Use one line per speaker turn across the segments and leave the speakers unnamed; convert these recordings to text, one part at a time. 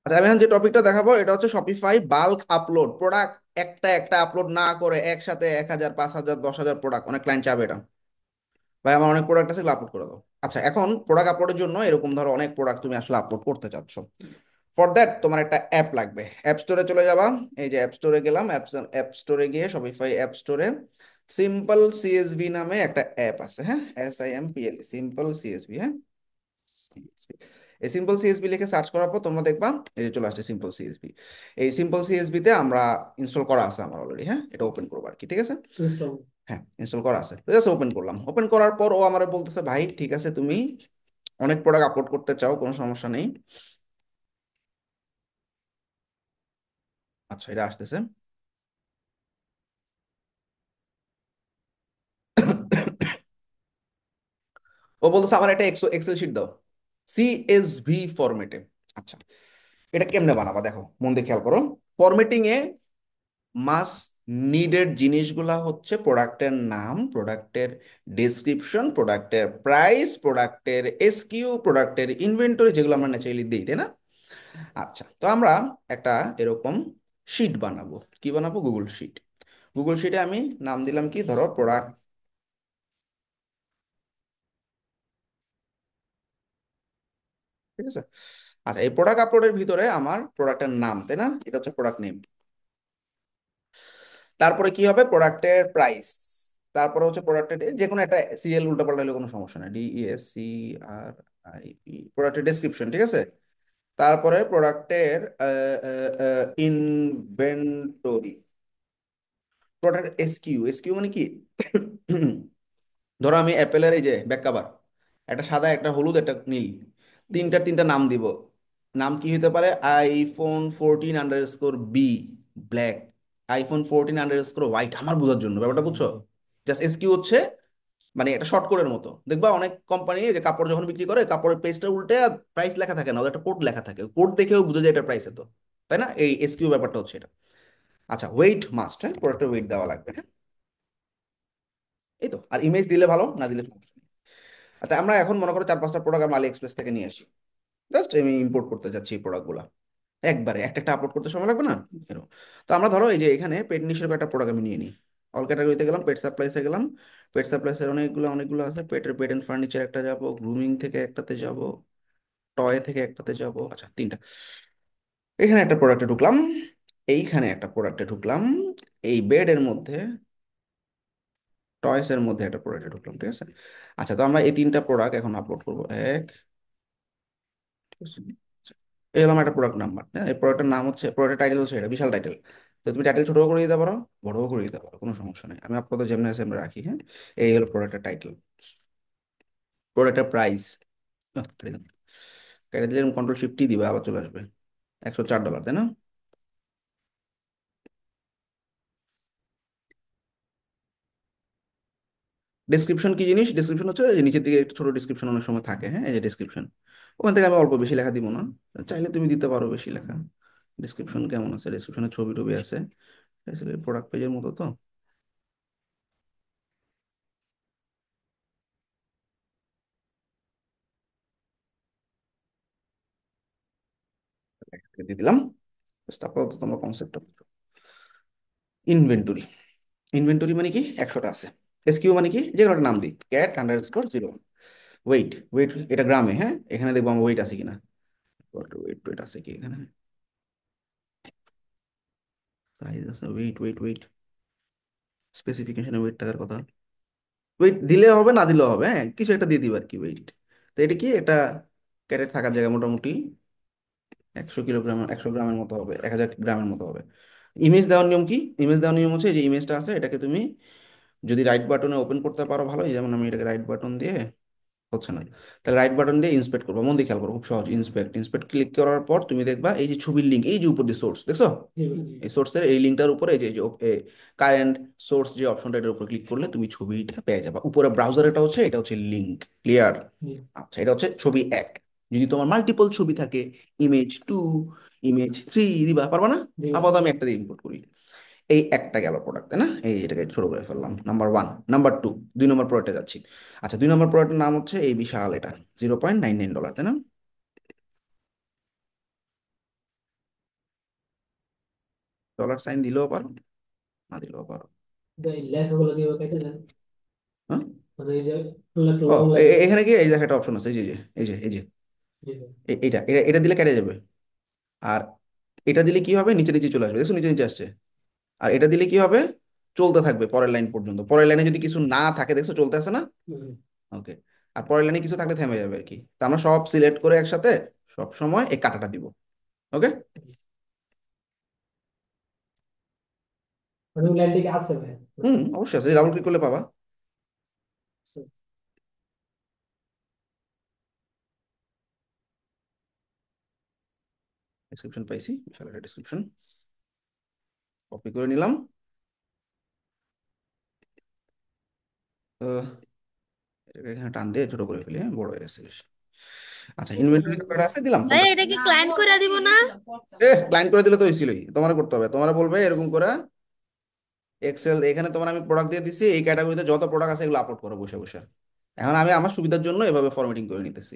আর আমি এখন যে টপিকটা দেখাবো এটা হচ্ছে শপিফাই বাল্ক আপলোড প্রোডাক্ট। একটা একটা আপলোড না করে একসাথে 1,000 5,000 10,000 প্রোডাক্ট, অনেক ক্লায়েন্ট চাবে এটা। ভাই আমার অনেক প্রোডাক্ট আছে, আপলোড করে দাও। আচ্ছা, এখন প্রোডাক্ট আপলোডের জন্য এরকম ধরো অনেক প্রোডাক্ট তুমি আসলে আপলোড করতে চাচ্ছ। ফর দ্যাট তোমার একটা অ্যাপ লাগবে। অ্যাপ স্টোরে চলে যাবা। এই যে অ্যাপ স্টোরে গেলাম, অ্যাপ স্টোরে গিয়ে শপিফাই অ্যাপ স্টোরে সিম্পল সিএসভি নামে একটা অ্যাপ আছে, হ্যাঁ, SIMPL, সিম্পল সিএসভি, হ্যাঁ। এই সিম্পল সিএসবি লিখে সার্চ করার পর তোমরা দেখবা এই যে চলে আসছে সিম্পল সিএসবি। এই সিম্পল সিএসবি তে আমরা ইনস্টল করা আছে আমার অলরেডি, হ্যাঁ, এটা ওপেন করবো আর কি, ঠিক আছে। হ্যাঁ, ইনস্টল করা আছে, জাস্ট ওপেন করলাম। ওপেন করার পর ও আমার বলতেছে ভাই ঠিক আছে তুমি অনেক প্রোডাক্ট আপলোড করতে চাও, কোনো সমস্যা নেই। আচ্ছা, এটা আসতেছে। ও বলতেছে আমার একটা এক্সেল শিট দাও সিএসভি ফরম্যাটে। আচ্ছা, এটা কেমনে বানাবা দেখো, মন দিয়ে খেয়াল করো। ফরম্যাটিং এ মাস্ট নিডেড জিনিসগুলা হচ্ছে প্রোডাক্টের নাম, প্রোডাক্টের ডেসক্রিপশন, প্রোডাক্টের প্রাইস, প্রোডাক্টের এসকিউ, প্রোডাক্টের ইনভেন্টরি, যেগুলো আমরা ন্যাচারালি দিই, তাই না? আচ্ছা, তো আমরা একটা এরকম শিট বানাবো। কি বানাবো? Google sheet. গুগল শিটে আমি নাম দিলাম কি, ধরো প্রোডাক্ট, ঠিক আছে। আচ্ছা, এই প্রোডাক্ট আপলোডের ভিতরে আমার প্রোডাক্টের নাম, তাই না, এটা হচ্ছে প্রোডাক্ট নেম। তারপরে কি হবে? প্রোডাক্টের প্রাইস। তারপরে হচ্ছে প্রোডাক্টের যে কোনো একটা সিএল উল্টাপাল্টা হলে কোনো সমস্যা নেই, DESCRIP, প্রোডাক্টের ডেসক্রিপশন, ঠিক আছে। তারপরে প্রোডাক্টের ইনভেন্টরি, প্রোডাক্ট এসকিউ। এসকিউ মানে কি? ধরো আমি অ্যাপেলের এই যে ব্যাক কভার, একটা সাদা, একটা হলুদ, একটা নীল, তিনটার তিনটা নাম দিব। নাম কি হতে পারে? iPhone 14 _ ব্ল্যাক, iPhone 14 _ হোয়াইট, আমার বোঝার জন্য ব্যাপারটা, বুঝছো? জাস্ট এসকিউ হচ্ছে মানে একটা শর্ট কোডের মতো। দেখবা অনেক কোম্পানি যে কাপড় যখন বিক্রি করে, কাপড়ের পেজটা উল্টে প্রাইস লেখা থাকে না, ওদের একটা কোড লেখা থাকে, কোড দেখেও বুঝে যায় এটা প্রাইস এত, তাই না? এই এসকিউ ব্যাপারটা হচ্ছে এটা। আচ্ছা, ওয়েট মাস্ট, হ্যাঁ, প্রোডাক্টের ওয়েট দেওয়া লাগবে, হ্যাঁ। এই তো, আর ইমেজ দিলে ভালো, না দিলে সমস্যা নেই। আচ্ছা, আমরা এখন মনে করো 4-5টা প্রোডাক্ট আমি আলি এক্সপ্রেস থেকে নিয়ে আসি। জাস্ট আমি ইম্পোর্ট করতে চাচ্ছি এই প্রোডাক্টগুলো, একবারে একটা একটা আপলোড করতে সময় লাগবে না, এরকম। তো আমরা ধরো এই যে এখানে পেট নিশের একটা প্রোডাক্ট আমি নিয়ে নিই। অল ক্যাটাগরিতে গেলাম, পেট সাপ্লাইসে গেলাম। পেট সাপ্লাইসের অনেকগুলো অনেকগুলো আছে, পেটের বেড এন্ড ফার্নিচার একটা যাব, গ্রুমিং থেকে একটাতে যাব, টয় থেকে একটাতে যাব, আচ্ছা তিনটা। এখানে একটা প্রোডাক্টে ঢুকলাম, এইখানে একটা প্রোডাক্টে ঢুকলাম, এই বেডের মধ্যে, টয়েস এর মধ্যে একটা প্রোডাক্টে ঢুকলাম, ঠিক আছে। আচ্ছা, তো আমরা এই তিনটা প্রোডাক্ট এখন আপলোড করবো, এক, ঠিক আছে। আচ্ছা, এই হলো আমার একটা প্রোডাক্ট নাম্বার, হ্যাঁ। এই প্রোডাক্টের নাম হচ্ছে, প্রোডাক্টের টাইটেল হচ্ছে, এটা বিশাল টাইটেল। তো তুমি টাইটেল ছোট করে দিতে পারো, বড়ও করে দিতে পারো, কোনো সমস্যা নেই। আমি আপাতত যেমন আছে আমরা রাখি, হ্যাঁ। এই হলো প্রোডাক্টের টাইটেল। প্রোডাক্টের প্রাইস কেটে দিলে Ctrl+Shift দিবে, আবার চলে আসবে। $104, তাই না? ডেসক্রিপশন কি জিনিস? ডেসক্রিপশন হচ্ছে এই যে নিচের দিকে একটা ছোট ডেসক্রিপশন অনেক সময় থাকে, হ্যাঁ, এই যে ডেসক্রিপশন। ওখান থেকে আমি অল্প বেশি লেখা দিব না, চাইলে তুমি দিতে পারো বেশি লেখা। ডেসক্রিপশন কেমন আছে? ডেসক্রিপশনে ছবি টবি আছে, প্রোডাক্ট পেজের মতো তো। দিয়ে দিলাম। তারপর তো তোমার কনসেপ্টটা, ইনভেন্টরি। ইনভেন্টরি মানে কি? 100টা আছে। এসকিউ মানে কি? যে কোনো একটা নাম দিই, cat_0। ওয়েট, ওয়েট এটা গ্রামে, হ্যাঁ, এখানে দেখবো আমার ওয়েট আছে কিনা। ওয়েট, ওয়েট আছে কি এখানে? সাইজ আছে, ওয়েট, ওয়েট, ওয়েট, স্পেসিফিকেশনে ওয়েট থাকার কথা। ওয়েট দিলে হবে, না দিলেও হবে, হ্যাঁ, কিছু একটা দিয়ে দিবে আর কি, ওয়েট। তো এটা কি, এটা ক্যারেট থাকার জায়গা মোটামুটি 100 কিলোগ্রাম, 100 গ্রামের মতো হবে, 1,000 গ্রামের মতো হবে। ইমেজ দেওয়ার নিয়ম কি? ইমেজ দেওয়ার নিয়ম হচ্ছে, যে ইমেজটা আছে এটাকে তুমি যদি রাইট বাটনে ওপেন করতে পারো ভালো, এই যেমন আমি এটাকে রাইট বাটন দিয়ে, হচ্ছে না, তাহলে রাইট বাটন দিয়ে ইন্সপেক্ট করবো, মন দিয়ে খেয়াল করো, খুব সহজ। ইন্সপেক্ট, ইন্সপেক্ট ক্লিক করার পর তুমি দেখবা এই যে ছবির লিঙ্ক, এই যে উপর দিয়ে সোর্স দেখছো, এই সোর্সের এই লিঙ্কটার উপরে এই যে কারেন্ট সোর্স যে অপশনটা, এটার উপর ক্লিক করলে তুমি ছবিটা পেয়ে যাবে। উপরে ব্রাউজার এটা হচ্ছে, এটা হচ্ছে লিঙ্ক, ক্লিয়ার? আচ্ছা, এটা হচ্ছে ছবি 1। যদি তোমার মাল্টিপল ছবি থাকে, ইমেজ 2, ইমেজ 3 দিবা, পারবা না? আপাতত আমি একটা দিয়ে ইম্পোর্ট করি। এই একটা গেল প্রোডাক্ট, তাই না? এই এটাকে ছোট করে ফেললাম, নাম্বার 1। নাম্বার 2, 2 নম্বর প্রোডাক্টে যাচ্ছি। আচ্ছা, 2 নম্বর প্রোডাক্টের নাম হচ্ছে এই বিশাল এটা, $0.99, তাই না? ডলার সাইন দিলেও পারো, না দিলেও পারো।
কিন্তু এই লেখাগুলো কিভাবে কেটে যায়?
হ্যাঁ।
মানে এই যে একটা
ও,
লং লেখা।
এখানে গিয়ে এই যে একটা অপশন আছে, এই যে
জি ভাই।
এটা এটা এটা দিলে কেটে যাবে। আর এটা দিলে কি হবে, নিচে নিচে চলে আসবে, দেখছো নিচে নিচে আসছে। আর এটা দিলে কি হবে, চলতে থাকবে পরের লাইন পর্যন্ত। পরের লাইনে যদি কিছু না থাকে, দেখছো চলতে আছে না।
হুম।
ওকে। আর পরের লাইনে কিছু থাকলে থেমে যাবে আর কি। তা আমরা সব সিলেক্ট করে একসাথে সব সময় এই কাটাটা দিব। ওকে।
মানে ওই লাইনটা কি আছে ভাই?
হুম, অবশ্যই আছে, ডাবল ক্লিক করলে পাবা। ডেসক্রিপশন পাইছি, বিশাল একটা ডেসক্রিপশন, কপি করে নিলাম। তো এটাকে এখানে টান দিয়ে ছোট করে ফেলি, হ্যাঁ, বড় হয়ে গেছে বেশ। আচ্ছা, ইনভেন্টরি তো কয়টা আছে, দিলাম
ভাইয়া
50।
এটা কি ক্লায়েন্ট করে দিব না?
ক্লায়েন্ট করে দিলে তো হয়েছিলই, তোমার করতে হবে, তোমার বলবে এরকম করে এক্সেল, এখানে তোমার আমি প্রোডাক্ট দিয়ে দিছি, এই ক্যাটাগরিতে যত প্রোডাক্ট আছে এগুলো আপলোড করো বসে বসে। এখন আমি আমার সুবিধার জন্য এভাবে ফরম্যাটিং করে নিতেছি।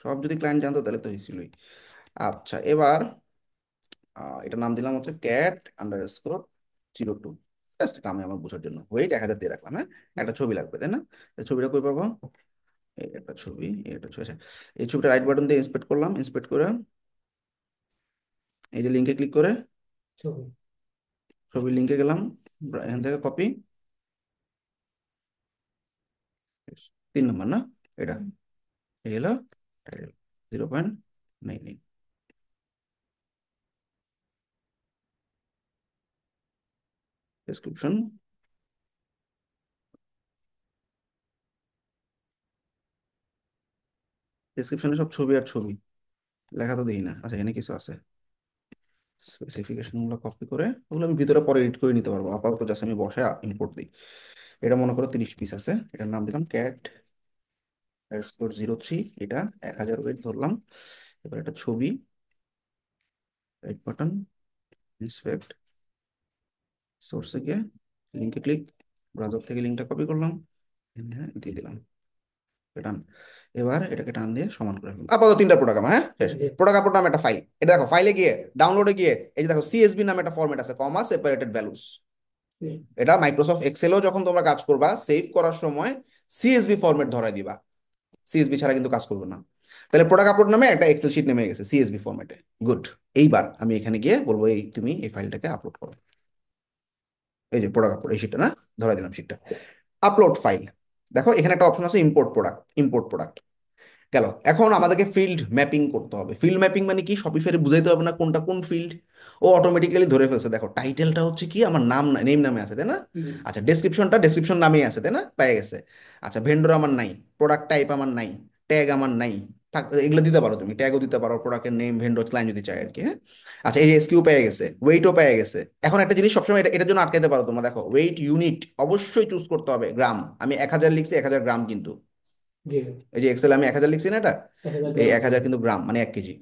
সব যদি ক্লায়েন্ট জানতো তাহলে তো হয়েছিলই। আচ্ছা, এবার এটার নাম দিলাম হচ্ছে cat_02। জাস্ট এটা আমি আমার বোঝার জন্য ওয়েট 1000 দিয়ে রাখলাম, হ্যাঁ। একটা ছবি লাগবে, তাই না? এই ছবিটা কই পাবো? এই একটা ছবি, এই একটা ছবি, আচ্ছা। এই ছবিটা রাইট বাটন দিয়ে ইন্সপেক্ট করলাম, ইন্সপেক্ট করে এই যে লিঙ্কে ক্লিক করে
ছবি।
ছবির লিঙ্কে গেলাম, এখান থেকে কপি, 3 নম্বর না এটা, এই হলো টাইটেল, 0.99। ডেসক্রিপশন, ডেসক্রিপশনে সব ছবি আর ছবি, লেখা তো দিই না। আচ্ছা, এখানে কিছু আছে, স্পেসিফিকেশন গুলো কপি করে ওগুলো আমি ভিতরে পরে এডিট করে নিতে পারবো, আপাতত জাস্ট আমি বসে ইম্পোর্ট দিই। এটা মনে করো 30 পিস আছে, এটার নাম দিলাম cat_03। এটা 1000 ওয়েট ধরলাম। এবার একটা ছবি, রাইট বাটন, ইন্সপেক্ট, সোর্সে গিয়ে লিঙ্কে ক্লিক, ব্রাউজার থেকে লিঙ্কটা কপি করলাম, হ্যাঁ দিয়ে দিলাম, টান। এবার এটাকে টান দিয়ে সমান করে ফেলবো। আপাতত 3টা প্রোডাক্ট আমার, হ্যাঁ, শেষ।
জি।
প্রোডাক্ট আপলোড নামে একটা ফাইল, এটা দেখো ফাইলে গিয়ে ডাউনলোডে গিয়ে এই যে দেখো সিএসভি নামে একটা ফরম্যাট আছে, কমা সেপারেটেড ভ্যালুস।
হুম।
এটা মাইক্রোসফট এক্সেলও যখন তোমরা কাজ করবা, সেভ করার সময় সিএসভি ফরম্যাট ধরাই দিবা, সিএসভি ছাড়া কিন্তু কাজ করবে না। তাহলে প্রোডাক্ট আপলোড নামে একটা এক্সেল শিট নেমে গেছে সিএসভি ফরম্যাটে। গুড। এইবার আমি এখানে গিয়ে বলবো এই তুমি এই ফাইলটাকে আপলোড করো। এই যে প্রোডাক্ট আপলোড, এই শিটটা না, ধরাই দিলাম শিটটা, আপলোড ফাইল। দেখো এখানে একটা অপশন আছে ইম্পোর্ট প্রোডাক্ট, ইম্পোর্ট প্রোডাক্ট গেল। এখন আমাদেরকে ফিল্ড ম্যাপিং করতে হবে। ফিল্ড ম্যাপিং মানে কি, শপিফাইয়ে বুঝাইতে হবে না কোনটা কোন ফিল্ড, ও অটোমেটিক্যালি ধরে ফেলছে। দেখো টাইটেলটা হচ্ছে কি আমার নাম, নেম নামে আছে, তাই না?
হুম।
আচ্ছা, ডেসক্রিপশনটা ডেসক্রিপশন নামেই আছে, তাই না, পেয়ে গেছে। আচ্ছা, ভেন্ডর আমার নাই, প্রোডাক্ট টাইপ আমার নাই, ট্যাগ আমার নাই, এগুলো দিতে পারো তুমি, ট্যাগও দিতে পারো, প্রোডাক্টের নেম ভেন্ডর ক্লায়েন্ট যদি চায় আর কি, হ্যাঁ। আচ্ছা, এই যে এসকিউ পেয়ে গেছে, ওয়েটও পেয়ে গেছে। এখন একটা জিনিস সবসময় এটার জন্য আটকাইতে পারো তোমরা, দেখো ওয়েট ইউনিট অবশ্যই চুজ করতে হবে, গ্রাম। আমি 1000 লিখছি, 1000 গ্রাম কিন্তু।
জি।
এই যে এক্সেল আমি 1000 লিখছি না, এটা
1000 গ্রাম।
এই 1000 কিন্তু গ্রাম মানে 1 কেজি।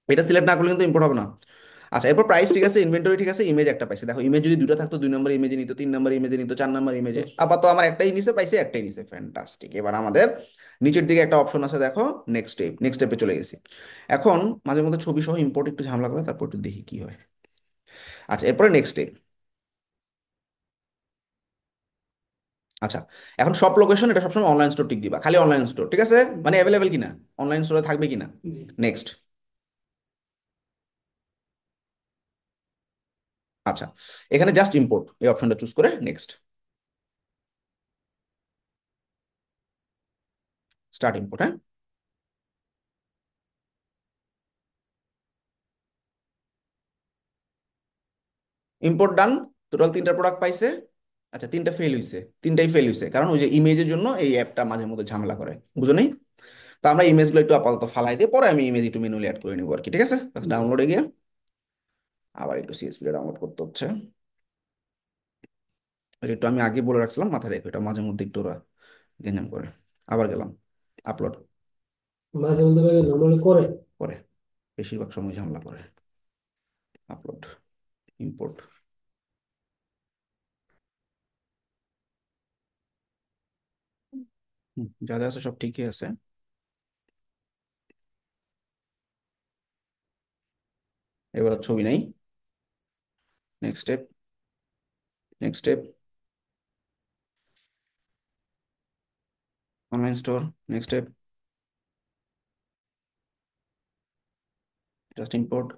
এটা সিলেক্ট না করলে কিন্তু ইম্পোর্ট হবে না। আচ্ছা, এরপর প্রাইস ঠিক আছে, ইনভেন্টরি ঠিক আছে, ইমেজ একটা পাইছে। দেখো ইমেজ যদি দুটো থাকতো, 2 নম্বর ইমেজে নিত, 3 নম্বর ইমেজে নিত, 4 নম্বর ইমেজে,
অবশ্যই।
আপাতত আমার একটাই নিচে পাইছে, একটাই নিচে, ফ্যান্টাস্টিক। এবার আমাদের নিচের দিকে একটা অপশন আছে, দেখো নেক্সট স্টেপ, নেক্সট স্টেপে চলে গেছি। এখন মাঝে মধ্যে ছবি সহ ইম্পোর্ট একটু ঝামেলা করে, তারপর একটু দেখি কি হয়। আচ্ছা, এরপরে নেক্সট স্টেপ। আচ্ছা, এখন সব লোকেশন এটা সবসময় অনলাইন স্টোর টিক দিবা, খালি অনলাইন স্টোর, ঠিক আছে, মানে অ্যাভেলেবেল কিনা, অনলাইন স্টোরে থাকবে কিনা।
জি।
নেক্সট। আচ্ছা, এখানে জাস্ট ইম্পোর্ট এই অপশনটা চুজ করে নেক্সট, স্টার্ট ইম্পোর্ট, হ্যাঁ। ইম্পোর্ট ডান। টোটাল 3টা প্রোডাক্ট পাইছে। আচ্ছা, 3টা ফেল হয়েছে, 3টাই ফেল হয়েছে, কারণ ওই যে ইমেজের জন্য এই অ্যাপটা মাঝে মধ্যে ঝামেলা করে, বুঝো নাই? তো আমরা ইমেজগুলো একটু আপাতত ফালাই দিয়ে পরে আমি ইমেজ একটু ম্যানুয়ালি অ্যাড করে নিবো আর কি, ঠিক আছে।
জি।
ডাউনলোডে গিয়ে আবার একটু সিএসপি ডাউনলোড করতে হচ্ছে। এটা একটু আমি আগে বলে রাখছিলাম, মাথায় রেখো, এটা মাঝে মধ্যে একটু ওরা গেঞ্জাম করে। আবার গেলাম আপলোড,
মাঝে মধ্যে ভাই নর্মালি করে।
পরে বেশিরভাগ সময় ঝামেলা করে। আপলোড, ইম্পোর্ট, যা যা আছে সব ঠিকই আছে। এবার আর ছবি নাই। Next step, next step, online store, next step, just import,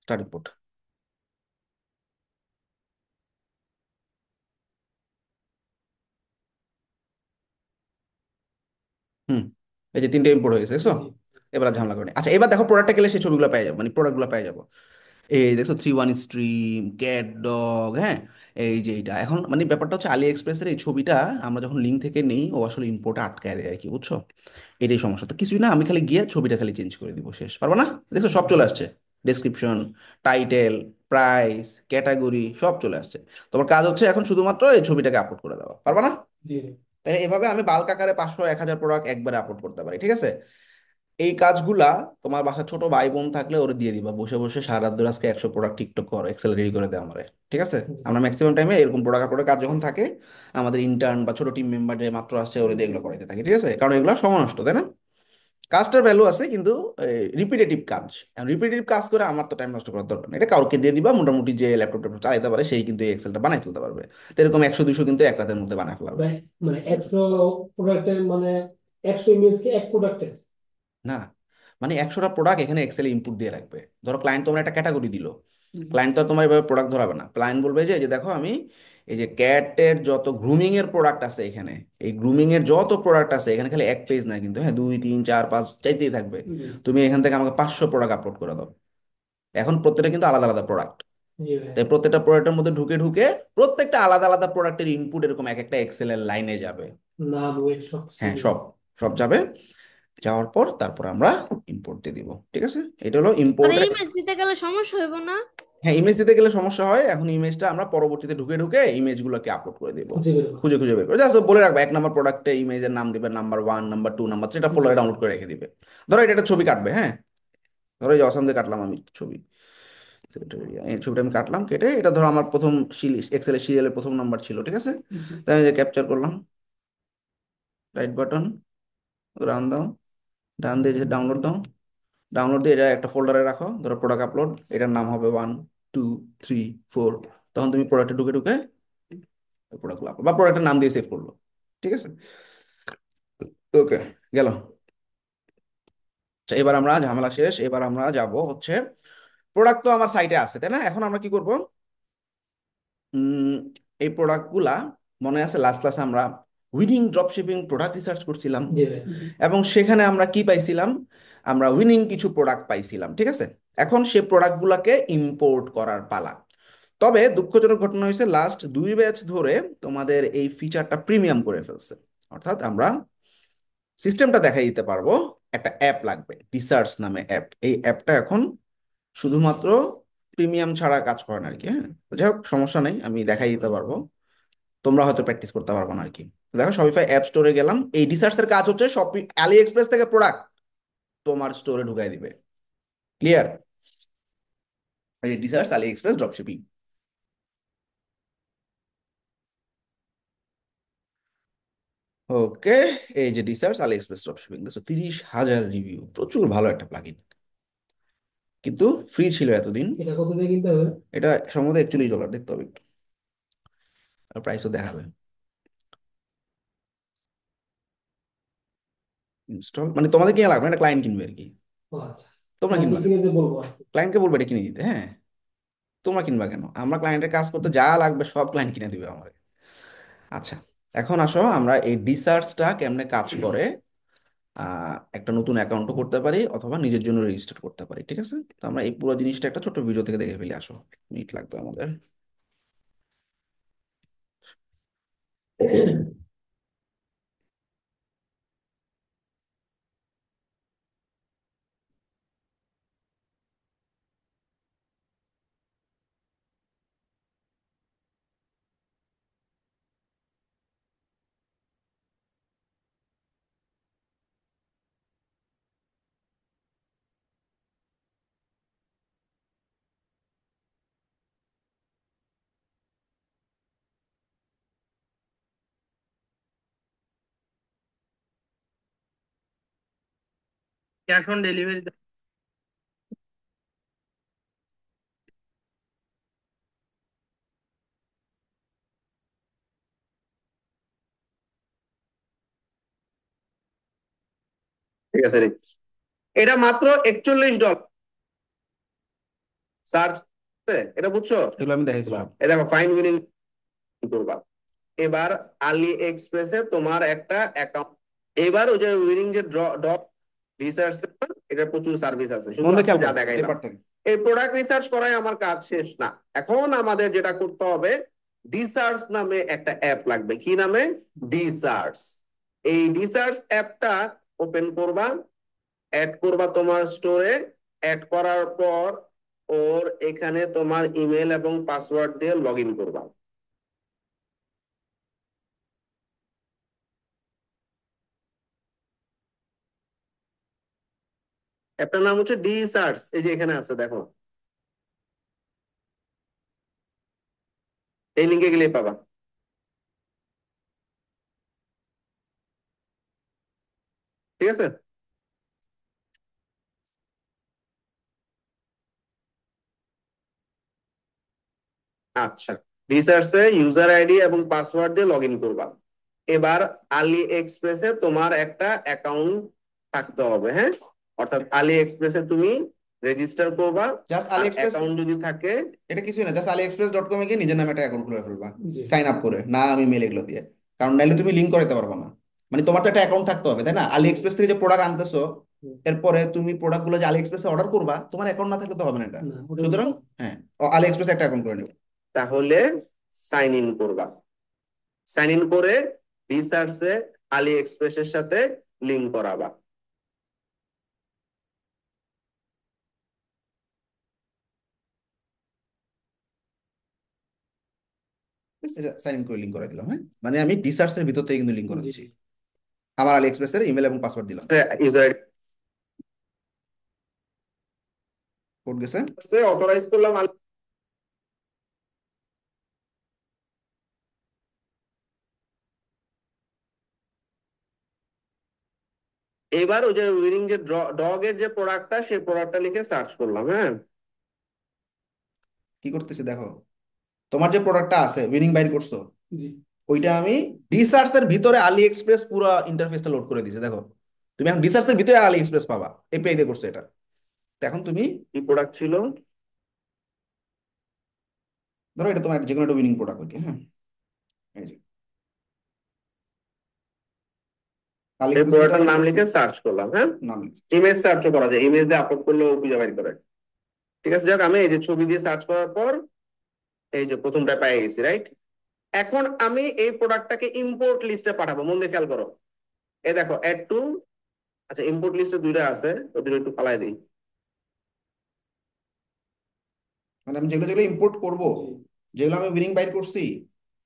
start import. হুম, এই যে তিনটে ইম্পোর্ট হয়ে গেছে, দেখছো?
জি।
এবার আর ঝামেলা করে আচ্ছা, এবার দেখো প্রোডাক্টে গেলে সেই ছবিগুলো পেয়ে যাবো, মানে প্রোডাক্টগুলো পেয়ে যাবো। এই দেখছো 3 1 স্ট্রিম, ক্যাট ডগ, হ্যাঁ। এই যে এইটা এখন মানে ব্যাপারটা হচ্ছে আলি এক্সপ্রেসের এই ছবিটা আমরা যখন লিঙ্ক থেকে নেই, ও আসলে ইম্পোর্টে আটকায় দেয় আর কি, বুঝছো? এটাই সমস্যা। তো কিছুই না, আমি খালি গিয়ে ছবিটা খালি চেঞ্জ করে দিব, শেষ। পারবো না? দেখছো সব চলে আসছে, ডেসক্রিপশন, টাইটেল, প্রাইস, ক্যাটাগরি সব চলে আসছে। তোমার কাজ হচ্ছে এখন শুধুমাত্র এই ছবিটাকে আপলোড করে দেওয়া, পারবা না?
জি।
তাই এভাবে আমি বাল্ক আকারে 500 1000 প্রোডাক্ট একবারে আপলোড করতে পারি, ঠিক আছে? এই কাজগুলা তোমার বাসার ছোট ভাই বোন থাকলে ওরে দিয়ে দিবা, বসে বসে সারা রাত ধরে আজকে 100 প্রোডাক্ট টিকটক করো, এক্সেল রেডি করে দেয় আমারে, ঠিক আছে?
জি।
আমরা ম্যাক্সিমাম টাইমে এরকম প্রোডাক্ট আপলোডের কাজ যখন থাকে, আমাদের ইন্টার্ন বা ছোট টিম মেম্বার যে মাত্র আসছে ওরে দিয়ে এগুলো করাইতে থাকি, ঠিক আছে? কারণ এগুলো সময় নষ্ট, তাই না? কাজটার ভ্যালু আছে কিন্তু রিপিটেটিভ কাজ, রিপিটেটিভ কাজ করে আমার তো টাইম নষ্ট করার দরকার নেই, এটা কাউকে দিয়ে দিবা, মোটামুটি যে ল্যাপটপ ট্যাপটপ চালাতে পারে সেই কিন্তু এই এক্সেলটা বানাই ফেলতে পারবে। তো এরকম 100 200 কিন্তু এক রাতের মধ্যে বানায় ফেলা
ভাই, মানে 100 প্রোডাক্টের মানে 100 ইমেজ কি এক প্রোডাক্টের?
না, মানে 100টা প্রোডাক্ট এখানে এক্সেলে ইনপুট দিয়ে রাখবে। ধরো ক্লায়েন্ট তোমার একটা ক্যাটাগরি দিল, ক্লায়েন্ট তো আর তোমার এভাবে প্রোডাক্ট ধরাবে না। ক্লায়েন্ট বলবে যে এই যে দেখো আমি এই যে ক্যাটের যত গ্রুমিং এর প্রোডাক্ট আছে এখানে, এই গ্রুমিং এর যত প্রোডাক্ট আছে এখানে খালি এক পেজ না কিন্তু, হ্যাঁ, 2 3 4 5 চাইতেই থাকবে।
জি।
তুমি এখান থেকে আমাকে 500 প্রোডাক্ট আপলোড করে দাও। এখন প্রত্যেকটা কিন্তু আলাদা আলাদা প্রোডাক্ট,
জি ভাই।
তাই প্রত্যেকটা প্রোডাক্টের মধ্যে ঢুকে ঢুকে প্রত্যেকটা আলাদা আলাদা প্রোডাক্টের ইনপুট এরকম এক একটা এক্সেলের লাইনে যাবে।
নাম, ওয়েট, সব
হ্যাঁ,
সিরিজ।
সব সব যাবে। যাওয়ার পর তারপর আমরা ইম্পোর্ট দিয়ে দিব, ঠিক আছে? এটা হলো
আরে
ইম্পোর্টের।
ইমেজ দিতে গেলে সমস্যা হইব না?
হ্যাঁ, ইমেজ দিতে গেলে সমস্যা হয়। এখন ইমেজটা আমরা পরবর্তীতে ঢুকে ঢুকে ইমেজগুলোকে আপলোড করে দিব,
খুঁজে বের করো।
খুঁজে খুঁজে বের করে জাস্ট বলে রাখবো 1 নম্বর প্রোডাক্টে ইমেজের নাম দিবে নাম্বার 1 নাম্বার 2 নাম্বার 3, এটা
জি।
ফোল্ডারে ডাউনলোড করে রেখে দিবে। ধরো এটা একটা ছবি কাটবে, হ্যাঁ। ধরো এই যে অসাম দিয়ে কাটলাম আমি ছবি, এই ছবিটা আমি কাটলাম, কেটে এটা ধরো আমার প্রথম এক্সেলের সিরিয়ালের প্রথম নাম্বার ছিল, ঠিক আছে? তাই আমি যে ক্যাপচার করলাম, রাইট বাটন, রান দাও, ডান দিয়ে যে ডাউনলোড দাও, ডাউনলোড দিয়ে এটা একটা ফোল্ডারে রাখো, ধরো প্রোডাক্ট আপলোড, এটার নাম হবে 1 2 3 4। তখন তুমি প্রোডাক্টে ঢুকে ঢুকে প্রোডাক্ট আপলোড বা প্রোডাক্টের নাম দিয়ে সেভ করলো, ঠিক আছে? ওকে, গেল। আচ্ছা, এবার আমরা ঝামেলা শেষ, এবার আমরা যাব হচ্ছে প্রোডাক্ট তো আমার সাইটে আছে, তাই না? এখন আমরা কি করব? উম, এই প্রোডাক্টগুলা মনে আছে লাস্ট ক্লাসে আমরা উইনিং ড্রপশিপিং প্রোডাক্ট রিসার্চ করছিলাম,
জি ভাই।
এবং সেখানে আমরা কি পাইছিলাম? আমরা উইনিং কিছু প্রোডাক্ট পাইছিলাম, ঠিক আছে? এখন সে প্রোডাক্টগুলোকে ইম্পোর্ট করার পালা। তবে দুঃখজনক ঘটনা হয়েছে, লাস্ট 2 ব্যাচ ধরে তোমাদের এই ফিচারটা প্রিমিয়াম করে ফেলছে। অর্থাৎ আমরা সিস্টেমটা দেখাই দিতে পারবো, একটা অ্যাপ লাগবে, রিসার্চ নামে অ্যাপ। এই অ্যাপটা এখন শুধুমাত্র প্রিমিয়াম ছাড়া কাজ করে না আর কি, হ্যাঁ। তো যাই হোক, সমস্যা নেই, আমি দেখাই দিতে পারবো, তোমরা হয়তো প্র্যাকটিস করতে পারবো না আর কি। দেখো শপিফাই অ্যাপ স্টোরে গেলাম, এই রিসার্চের কাজ হচ্ছে আলি এক্সপ্রেস থেকে প্রোডাক্ট তোমার স্টোরে ঢুকাই দিবে। ক্লিয়ার? এই রিসার্চ আলি এক্সপ্রেস ড্রপশিপিং। ওকে, এই যে রিসার্চ আলি এক্সপ্রেস ড্রপশিপিং, দেখো 30,000 রিভিউ, প্রচুর ভালো একটা প্লাগইন, কিন্তু ফ্রি ছিল এতদিন।
এটা কত দিয়ে কিনতে হবে?
এটা সম্ভবত $41, দেখতে হবে একটু, আর প্রাইসও দেখাবে। ইনস্টল মানে তোমাদের কিনা লাগবে না, এটা ক্লায়েন্ট কিনবে আর কি।
ও আচ্ছা।
তোমরা
ক্লায়েন্টকে
কিনবা কেন?
কিনে দিয়ে বলবো আর কি।
ক্লায়েন্টকে বলবে এটা কিনে দিতে, হ্যাঁ। তোমরা কিনবা কেন? আমরা ক্লায়েন্টের কাজ করতে যা লাগবে সব ক্লায়েন্ট কিনে দিবে আমার। আচ্ছা, এখন আসো আমরা এই রিসার্চটা কেমনে কাজ করে একটা নতুন অ্যাকাউন্টও করতে পারি অথবা নিজের জন্য রেজিস্টার করতে পারি, ঠিক আছে? তো আমরা এই পুরো জিনিসটা একটা ছোট ভিডিও থেকে দেখে ফেলি, আসো। মিনিট লাগবে আমাদের। Cash on delivery.
ঠিক আছে রে, এটা মাত্র $41 সার্চ, এটা বুঝছো?
এগুলো আমি দেখাইছি
বাহ,
সব।
এই দেখো ফাইন উইনিং করবা। এবার আলি এক্সপ্রেসে তোমার একটা অ্যাকাউন্ট, এবার ওই যে উইনিং যে ডট রিসার্চ, এটা প্রচুর সার্ভিস আছে, শুধু
মন দিয়ে
আজকে
খেয়াল
যা
করো
দেখাইলাম।
পেপার থেকে।
এই প্রোডাক্ট রিসার্চ করাই আমার কাজ শেষ না। এখন আমাদের যেটা করতে হবে, ডিসার্চ নামে একটা অ্যাপ লাগবে। কি নামে? ডিসার্চ। এই ডিসার্চ অ্যাপটা ওপেন করবা, অ্যাড করবা তোমার স্টোরে। অ্যাড করার পর ওর এখানে তোমার ইমেল এবং পাসওয়ার্ড দিয়ে লগ ইন করবা। অ্যাপটার নাম হচ্ছে ডিসার্চ, এই যে এখানে আছে দেখো, এই লিঙ্কে গেলেই পাবা। ঠিক আছে। আচ্ছা, রিসার্চে ইউজার আইডি এবং পাসওয়ার্ড দিয়ে লগ ইন করবা। এবার আলি এক্সপ্রেসে তোমার একটা অ্যাকাউন্ট থাকতে হবে, হ্যাঁ? অর্থাৎ আলি এক্সপ্রেসে তুমি রেজিস্টার করবা।
জাস্ট আলি
আর
এক্সপ্রেস,
অ্যাকাউন্ট যদি থাকে,
এটা কিছুই না, জাস্ট আলি এক্সপ্রেস ডট কমে গিয়ে নিজের নামে একটা অ্যাকাউন্ট খুলে ফেলবা,
জি।
সাইন আপ করে, না আমি মেল এগুলো দিয়ে। কারণ নাইলে তুমি লিঙ্ক করাতে পারবে না। মানে তোমার তো একটা অ্যাকাউন্ট থাকতে হবে, তাই না? আলি এক্সপ্রেস থেকে যে প্রোডাক্ট আনতেছো,
হুম।
এরপরে তুমি প্রোডাক্টগুলো যে আলি এক্সপ্রেসে অর্ডার করবা, তোমার অ্যাকাউন্ট না থাকলে তো হবে না এটা।
না ওটা
সুতরাং হ্যাঁ, আলি এক্সপ্রেস একটা অ্যাকাউন্ট করে নেবে।
তাহলে সাইন ইন করবা। সাইন ইন করে রিসার্চে আলি এক্সপ্রেসের সাথে লিঙ্ক করাবা।
সাইন ইন করে লিঙ্ক করে দিলাম, হ্যাঁ, মানে আমি ডিসার্চের ভিতর থেকে কিন্তু লিঙ্ক
জি।
করাচ্ছি। আমার আলি এক্সপ্রেসের ইমেল এবং পাসওয়ার্ড দিলাম,
ইউজার
কোড গেছে।
আইডি অথরাইজ করলাম। এবার ওই যে উইনিং যে ডগ এর যে প্রোডাক্টটা, সেই প্রোডাক্টটা লিখে সার্চ করলাম, হ্যাঁ।
কি করতেছি দেখো, তোমার যে প্রোডাক্টটা আছে উইনিং বাইর করছো,
জি।
ওইটা আমি রিসার্চের ভিতরে আলি এক্সপ্রেস পুরো ইন্টারফেসটা লোড করে দিয়েছে দেখো। তুমি এখন রিসার্চের ভিতরে আলি এক্সপ্রেস পাবা, এপিআই দিয়ে করছো এটা। তো এখন তুমি
কি প্রোডাক্ট ছিল?
ধরো এটা তোমার যে কোনো একটা উইনিং প্রোডাক্ট, ওকে, হ্যাঁ, এই যে আলি
এই
এক্সপ্রেস যেটা
প্রোডাক্টের
বাইর
নাম
করছো,
লিখে সার্চ করলাম, হ্যাঁ।
নাম লিখছি।
ইমেজ সার্চও করা যায়, ইমেজ দিয়ে আপলোড করলেও খুঁজে বের করে। ঠিক আছে, যাক আমি এই যে ছবি দিয়ে সার্চ করার পর এই যে প্রথমটা পেয়ে গেছি, রাইট। এখন আমি এই প্রোডাক্টটাকে ইম্পোর্ট লিস্টে পাঠাবো, মন দিয়ে খেয়াল করো। এই দেখো অ্যাড টু, আচ্ছা ইম্পোর্ট লিস্টে দুইটা আছে, ওদের একটু ফালাই দিই।
মানে আমি যেগুলো যেগুলো ইম্পোর্ট করব,
জি।
যেগুলো আমি উইনিং বাইর করছি,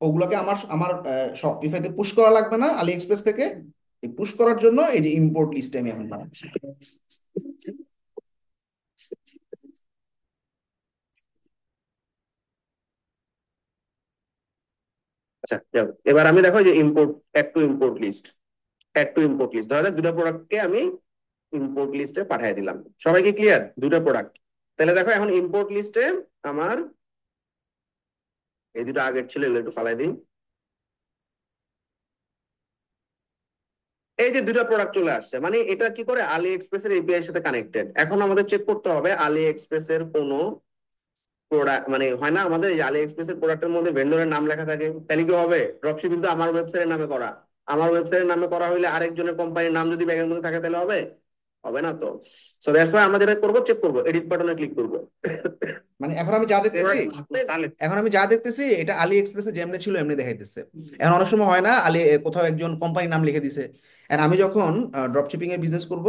ওগুলোকে আমার আমার শপিফাইতে পুশ করা লাগবে না আলি এক্সপ্রেস থেকে। এই পুশ করার জন্য এই যে ইম্পোর্ট লিস্টে আমি এখন পাঠাচ্ছি।
আচ্ছা যাক, এবার আমি দেখো যে import, add to import list, add to import list, ধরা যাক দুটো প্রোডাক্টকে আমি ইম্পোর্ট লিস্টে পাঠিয়ে দিলাম। সবাইকে ক্লিয়ার? দুটো প্রোডাক্ট। তাহলে দেখো এখন ইম্পোর্ট লিস্টে আমার এই দুটো আগের ছিল, এগুলো একটু ফালাই দিই। এই যে দুটো প্রোডাক্ট চলে আসছে, মানে এটা কি করে আলি এক্সপ্রেস এর এপিআই এর সাথে কানেক্টেড। এখন আমাদের চেক করতে হবে আলি এক্সপ্রেস এর কোনো প্রোডাক্ট, মানে হয় না আমাদের এই আলি এক্সপ্রেস এর প্রোডাক্টের মধ্যে ভেন্ডরের নাম লেখা থাকে, তাহলে কি হবে? ড্রপশিপিং তো আমার ওয়েবসাইটের নামে করা, আমার ওয়েবসাইটের নামে করা হইলে আরেকজনের কোম্পানির নাম যদি ব্যাগের মধ্যে থাকে তাহলে হবে? হবে না তো। সো দ্যাটস ওয়াই আমরা যেটা করবো, চেক করবো, এডিট বাটনে ক্লিক করবো।
মানে এখন আমি যা দেখতেছি,
তাহলে
এখন আমি যা দেখতেছি এটা আলি এক্সপ্রেসে যেমনি ছিল এমনি দেখাইতেছে। এখন অনেক সময় হয় না আলি কোথাও একজন কোম্পানির নাম লিখে দিছে, আর আমি যখন ড্রপ শিপিং এর বিজনেস করব,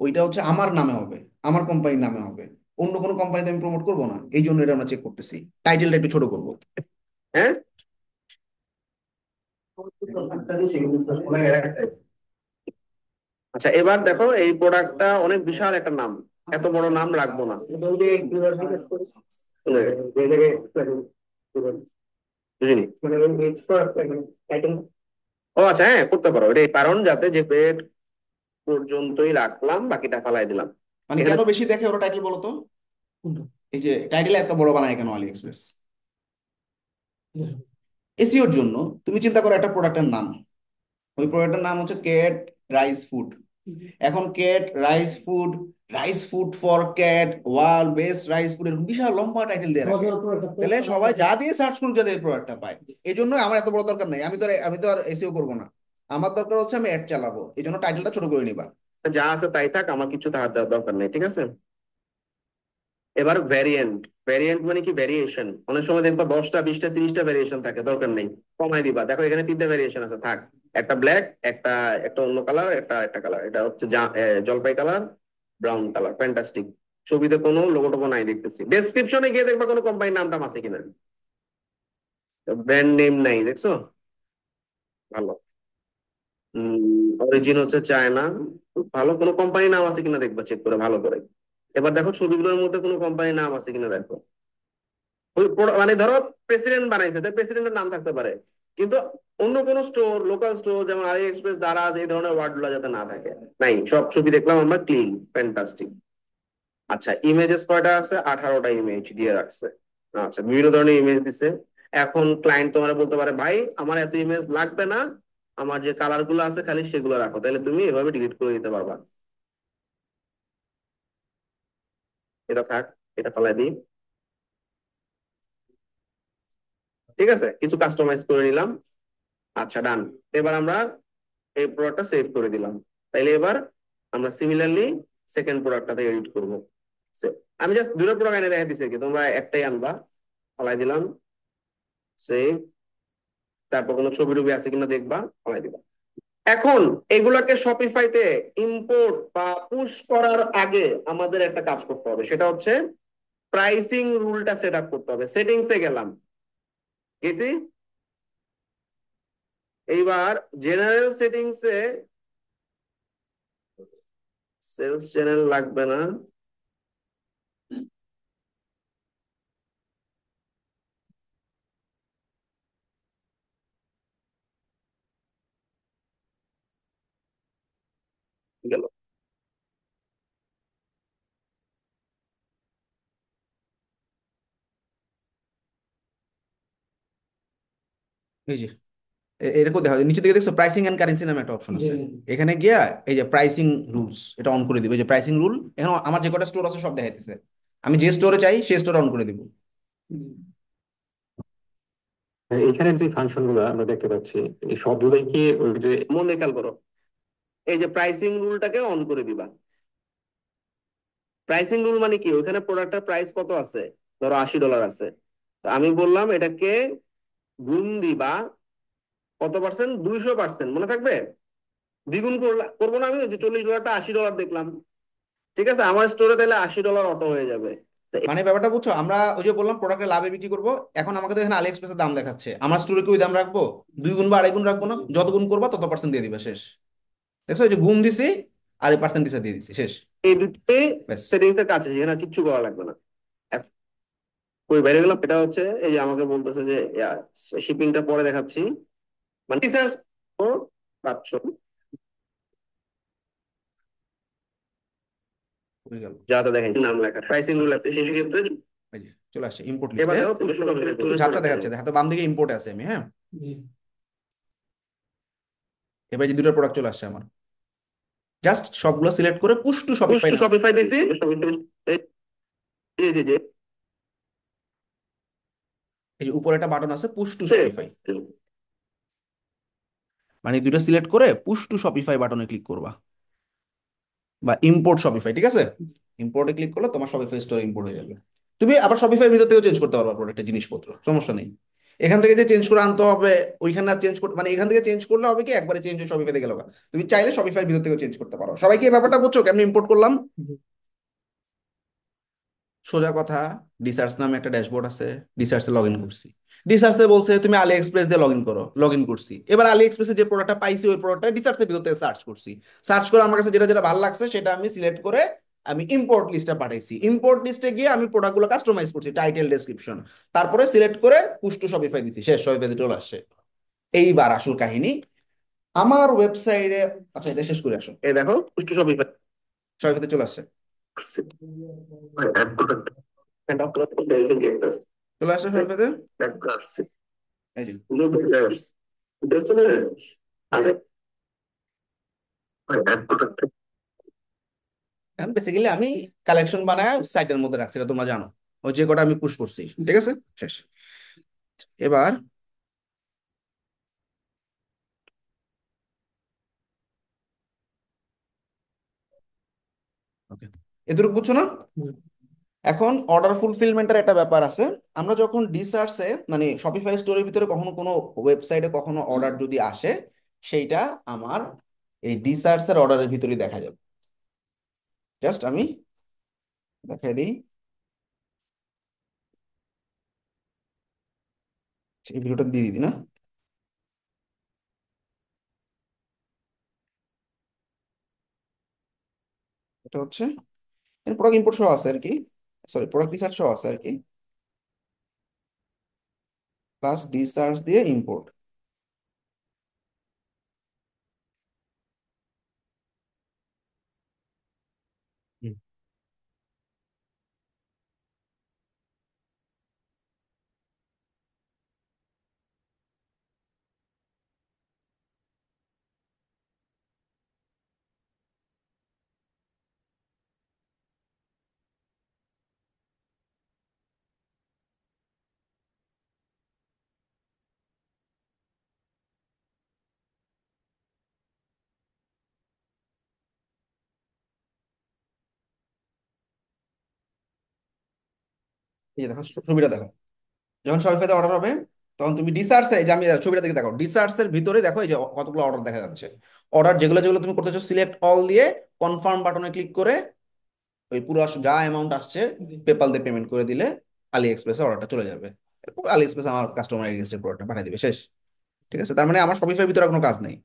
ওইটা হচ্ছে আমার নামে হবে, আমার কোম্পানির নামে হবে, অন্য কোনো কোম্পানিতে আমি প্রমোট করবো না। এই জন্য এটা আমরা চেক করতেছি, টাইটেলটা একটু ছোট করবো।
হ্যাঁ, আচ্ছা এবার দেখো এই প্রোডাক্টটা অনেক বিশাল একটা নাম, এত বড় নাম রাখবো না। বুঝিনি। ও আচ্ছা, হ্যাঁ করতে পারো এটাই কারণ, যাতে যে পেড পর্যন্তই রাখলাম, বাকিটা ফালাই দিলাম
মানে
এখানে।
কেন বেশি দেখে ওরা টাইটেল বলো তো?
কোনটা?
এই যে টাইটেল এত বড় বানায় কেন আলি এক্সপ্রেস?
এটা
এসিওর জন্য। তুমি চিন্তা করো একটা প্রোডাক্টের নাম, ওই প্রোডাক্টের নাম হচ্ছে কেট রাইস ফুড, এখন cat rice food for cat, world best rice food, এরকম বিশাল লম্বা টাইটেল দিয়ে
সবার
রাখে।
জন্য প্রোডাক্টটা পেজ
তাহলে
সাজানো
সবাই
থাকে।
যা দিয়ে সার্চ করুক যাতে এই প্রোডাক্টটা পায়। এই জন্য আমার এত বড় দরকার নেই, আমি তো আর এসইও করবো না। আমার দরকার হচ্ছে আমি অ্যাড চালাবো, এই জন্য টাইটেলটা ছোট করে নিবা।
যা আছে তাই থাক, আমার কিছু তাহার দেওয়ার দরকার নেই, ঠিক আছে। এবার ভ্যারিয়েন্ট। ভ্যারিয়েন্ট মানে কি, ভ্যারিয়েশন। অনেক সময় দেখবা 10টা 20টা 30টা ভ্যারিয়েশন থাকে, দরকার নেই, কমাই দিবা। দেখো এখানে 3টা ভ্যারিয়েশন আছে, থাক। একটা ব্ল্যাক, একটা একটা অন্য কালার, একটা একটা কালার, এটা হচ্ছে জলপাই কালার, ব্রাউন কালার, ফ্যান্টাস্টিক। ছবিতে কোনো লোগো টোগো নাই দেখতেছি। ডেসক্রিপশনে গিয়ে দেখবা কোনো কোম্পানির নাম টাম আছে কিনা, ব্র্যান্ড নেম নাই, দেখছো? ভালো। অরিজিন হচ্ছে চায়না। ভালো, কোনো কোম্পানির নাম আছে কিনা দেখবা, চেক করে ভালো করে। এবার দেখো ছবিগুলোর মধ্যে কোনো কোম্পানির নাম আছে কিনা দেখো। মানে ধরো প্রেসিডেন্ট বানাইছে, তাই প্রেসিডেন্টের নাম থাকতে পারে, কিন্তু অন্য কোনো স্টোর, লোকাল স্টোর যেমন আলি এক্সপ্রেস, দারাজ, এই ধরনের ওয়ার্ড গুলো যাতে না থাকে। নাই, সব ছবি দেখলাম আমরা ক্লিন, ফ্যান্টাস্টিক। আচ্ছা, ইমেজেস কয়টা আছে? 18টা ইমেজ দিয়ে রাখছে। আচ্ছা, বিভিন্ন ধরনের ইমেজ দিছে। এখন ক্লায়েন্ট তোমার বলতে পারে, ভাই আমার এত ইমেজ লাগবে না, আমার যে কালার গুলো আছে খালি সেগুলো রাখো, তাহলে তুমি এভাবে ডিলিট করে দিতে পারবা। এটা থাক, এটা ফেলাই দিই। ঠিক আছে, কিছু কাস্টমাইজ করে নিলাম। আচ্ছা, ডান। এবার আমরা এই প্রোডাক্টটা সেভ করে দিলাম। তাইলে এবার আমরা সিমিলারলি সেকেন্ড প্রোডাক্টটাতে এডিট করব। আমি জাস্ট দুটো প্রোডাক্ট এনে দেখা দিচ্ছি কি, তোমরা একটাই আনবা। ফলাই দিলাম, সেভ। তারপর কোনো ছবি টবি আছে কিনা দেখবা, ফলাই দিবা। এখন এগুলাকে শপিফাইতে ইম্পোর্ট বা পুশ করার আগে আমাদের একটা কাজ করতে হবে, সেটা হচ্ছে প্রাইসিং রুলটা সেট আপ করতে হবে। সেটিংসে গেলাম, গেছি। এইবার জেনারেল সেটিংসে, সেলস চ্যানেল লাগবে না। গেল।
এই যে এরকম দেখা যায় নিচে দিকে, দেখছো প্রাইসিং এন্ড কারেন্সি নামে একটা অপশন
জি
আছে।
জি
এখানে গিয়া এই যে প্রাইসিং রুলস, এটা অন করে দিবে। এই যে প্রাইসিং রুল, এখন আমার যে কটা স্টোর আছে সব দেখাইতেছে। আমি যে স্টোরে চাই সেই স্টোর অন করে দিব।
জি।
হ্যাঁ, এখানে যে ফাংশন গুলো আমরা দেখতে পাচ্ছি, এই সবগুলোই কি ওই যে
মনে খেয়াল করো, এই যে প্রাইসিং রুলটাকে অন করে দিবা। প্রাইসিং রুল মানে কি, ওইখানে প্রোডাক্টের প্রাইস কত আছে, ধরো $80 আছে। তো আমি বললাম এটাকে গুণ দিবা কত পার্সেন্ট, 200%, মনে থাকবে। দ্বিগুণ করবো না, আমি ওই যে $40টা $80 দেখলাম। ঠিক আছে, আমার স্টোরে তাহলে $80 অটো হয়ে যাবে। তো
মানে ব্যাপারটা বুঝছো, আমরা ওই যে বললাম প্রোডাক্টের লাভে বিক্রি করবো, এখন আমাকে তো এখানে আলি এক্সপ্রেসের দাম দেখাচ্ছে, আমার স্টোরে কি ওই দাম রাখবো? 2 গুণ বা 2.5 গুণ রাখবো না? যত গুণ করবা তত পার্সেন্ট দিয়ে দিবা, শেষ। দেখছো, এই যে গুণ দিছি আর এই পার্সেন্টেজটা দিয়ে দিছি, শেষ।
এই দুটোই
ব্যাস।
সেটিংস এর কাছে, এখানে আর কিচ্ছু করা লাগবে না। এখন কই বাইরে গেলাম, এটা হচ্ছে এই যে আমাকে বলতেছে যে শিপিংটা পরে দেখাচ্ছি, মানে রিসার্চ পাচ্ছ,
হয়ে গেল।
যা তা দেখাইছি নাম লেখা প্রাইসিং রুল আছে সেই ক্ষেত্রে।
এই যে চলে আসছে ইম্পোর্ট
এবার
লিস্টে।
দেখো
একটু ঝাপটা দেখাচ্ছে, দেখা তো বাম দিকে ইম্পোর্টে আছে আমি, হ্যাঁ।
জি
এবার যে দুটো প্রোডাক্ট চলে আসছে আমার, জাস্ট সবগুলো সিলেক্ট করে push to
push
Shopify
to
না।
শপিফাই দিছি। এই যে
এই যে উপরে একটা বাটন আছে পুশ টু শপিফাই, মানে দুটো সিলেক্ট করে পুশ টু শপিফাই বাটনে ক্লিক করবা, বা ইম্পোর্ট শপিফাই, ঠিক আছে। ইম্পোর্টে ক্লিক করলে তোমার শপিফাই স্টোর ইম্পোর্ট হয়ে যাবে। তুমি আবার শপিফাই ভিতর থেকেও চেঞ্জ করতে পারবা প্রোডাক্টের জিনিসপত্র, সমস্যা নেই। এখান থেকে যে চেঞ্জ করে আনতে হবে, ওইখানে চেঞ্জ করতে, মানে এখান থেকে চেঞ্জ করলে হবে কি, একবারে চেঞ্জ হয়ে শপিফাইতে গেল। তুমি চাইলে শপিফাই ভিতর থেকেও চেঞ্জ করতে পারো। সবাই কি এই ব্যাপারটা বুঝছো কেমন ইম্পোর্ট করলাম?
জি
সোজা কথা, ডিসার্চ নামে একটা ড্যাশবোর্ড আছে, ডিসার্চে লগ ইন করছি। ডিসার্চে বলছে তুমি আলি এক্সপ্রেস দিয়ে লগ ইন করো, লগ ইন করছি। এবার আলি এক্সপ্রেসে যে প্রোডাক্টটা পাইছি ওই প্রোডাক্টটা ডিসার্চের ভিতর থেকে সার্চ করছি। সার্চ করে আমার কাছে যেটা যেটা ভালো লাগছে সেটা আমি সিলেক্ট করে আমি ইম্পোর্ট লিস্টে পাঠাইছি। ইম্পোর্ট লিস্টে গিয়ে আমি প্রোডাক্টগুলো কাস্টমাইজ করছি, টাইটেল, ডেসক্রিপশন, তারপরে সিলেক্ট করে পুশ টু শপিফাই দিছি, শেষ, শপিফাইতে চলে আসছে। এইবার আসল কাহিনী আমার ওয়েবসাইটে। আচ্ছা, এটা শেষ করে আসো।
এই দেখো পুশ টু শপিফাই।
শপিফাইতে চলে আসছে, চলে আসছে শপিফাইতে। এই যে এখন বেসিক্যালি আমি কালেকশন বানায় সাইটের মধ্যে রাখছি, এটা তোমরা জানো। ওই যে কটা আমি পুশ করছি, ঠিক আছে, শেষ। এবার ওকে, এটুকু বুঝছো না?
হুম।
এখন অর্ডার ফুলফিলমেন্টের একটা ব্যাপার আছে। আমরা যখন ডিসার্চে মানে শপিফাই স্টোরের ভিতরে কখনো কোনো ওয়েবসাইটে কখনো অর্ডার যদি আসে, সেইটা আমার এই ডিসার্চের অর্ডারের ভিতরেই দেখা যাবে। জাস্ট আমি দেখাই দিই, এই ভিডিওটা দিয়ে দিই না? এটা হচ্ছে প্রোডাক্ট ইম্পোর্ট সহ আছে আর কি, সরি প্রোডাক্ট রিসার্চ সহ আছে আর কি, প্লাস ডিসার্চ দিয়ে ইম্পোর্ট। এই যে দেখো, ছবিটা দেখো, যখন শপিফাইতে অর্ডার হবে তখন তুমি ডিসার্চে, যে আমি ছবিটা দেখে দেখো, ডিসার্চের ভিতরে দেখো এই যে কতগুলো অর্ডার দেখা যাচ্ছে। অর্ডার যেগুলো যেগুলো তুমি করতেছো সিলেক্ট অল দিয়ে কনফার্ম বাটনে ক্লিক করে ওই পুরো যা অ্যামাউন্ট আসছে পেপাল দিয়ে পেমেন্ট করে দিলে আলি এক্সপ্রেসে অর্ডারটা চলে যাবে। এরপর আলি এক্সপ্রেস আমার কাস্টমার এগেইনস্টে প্রোডাক্টটা পাঠিয়ে দিবে, শেষ। ঠিক আছে, তার মানে আমার শপিফাই ভিতরে কোনো কাজ নেই।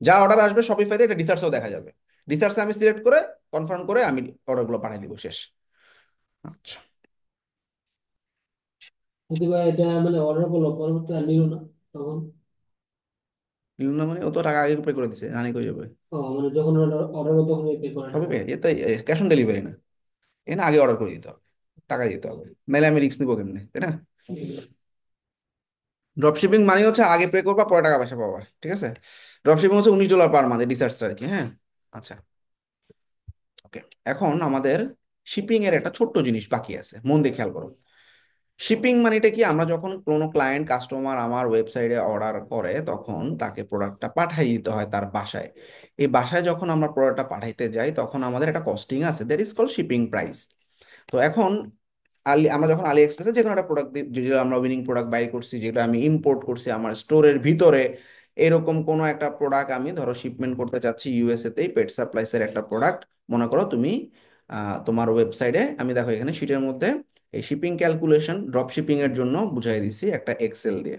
যা অর্ডার আসবে শপিফাইতে এটা ডিসার্চেও দেখা যাবে। ডিসার্চে আমি সিলেক্ট করে কনফার্ম করে আমি অর্ডারগুলো পাঠিয়ে দিব, শেষ। আচ্ছা,
যদি ভাই এটা মানে অর্ডার করলো পরবর্তী আর নিল না, তখন?
নিল না মানে ও তো টাকা আগে পে করে দিছে, রানি কই যাবে?
ও মানে যখন অর্ডার অর্ডার করো তখন পে করে
সবই
টাকা?
পে, এ তো ক্যাশ অন ডেলিভারি না, এখানে আগে অর্ডার করে দিতে হবে, টাকা দিতে হবে, নাহলে আমি রিস্ক নিবো কেমনে, তাই না? ড্রপ শিপিং মানে হচ্ছে আগে পে করবা পরে টাকা পয়সা পাবা, ঠিক আছে। ড্রপ শিপিং হচ্ছে $19 পার মান্থ ডিসার্চটা আর কি, হ্যাঁ। আচ্ছা, ওকে। এখন আমাদের শিপিং এর একটা ছোট্ট জিনিস বাকি আছে, মন দিয়ে খেয়াল করো। শিপিং মানেটা কি, আমরা যখন কোনো ক্লায়েন্ট কাস্টমার আমার ওয়েবসাইটে অর্ডার করে তখন তাকে প্রোডাক্টটা পাঠিয়ে দিতে হয় তার বাসায়। এই বাসায় যখন আমরা প্রোডাক্টটা পাঠাইতে যাই তখন আমাদের একটা কস্টিং আছে, that is call shipping price. তো এখন আমরা যখন আলি এক্সপ্রেসে যে কোনো একটা প্রোডাক্ট, যেটা আমরা উইনিং প্রোডাক্ট বাই করছি, যেটা আমি ইম্পোর্ট করছি আমার স্টোরের ভিতরে, এরকম কোনো একটা প্রোডাক্ট আমি ধরো শিপমেন্ট করতে চাচ্ছি ইউএসএ তেই, পেট সাপ্লাইস এর একটা প্রোডাক্ট। মনে করো তুমি তোমার ওয়েবসাইটে, আমি দেখো এখানে শিটের মধ্যে এই শিপিং ক্যালকুলেশন ড্রপ শিপিং এর জন্য বুঝাই দিছি একটা এক্সেল দিয়ে।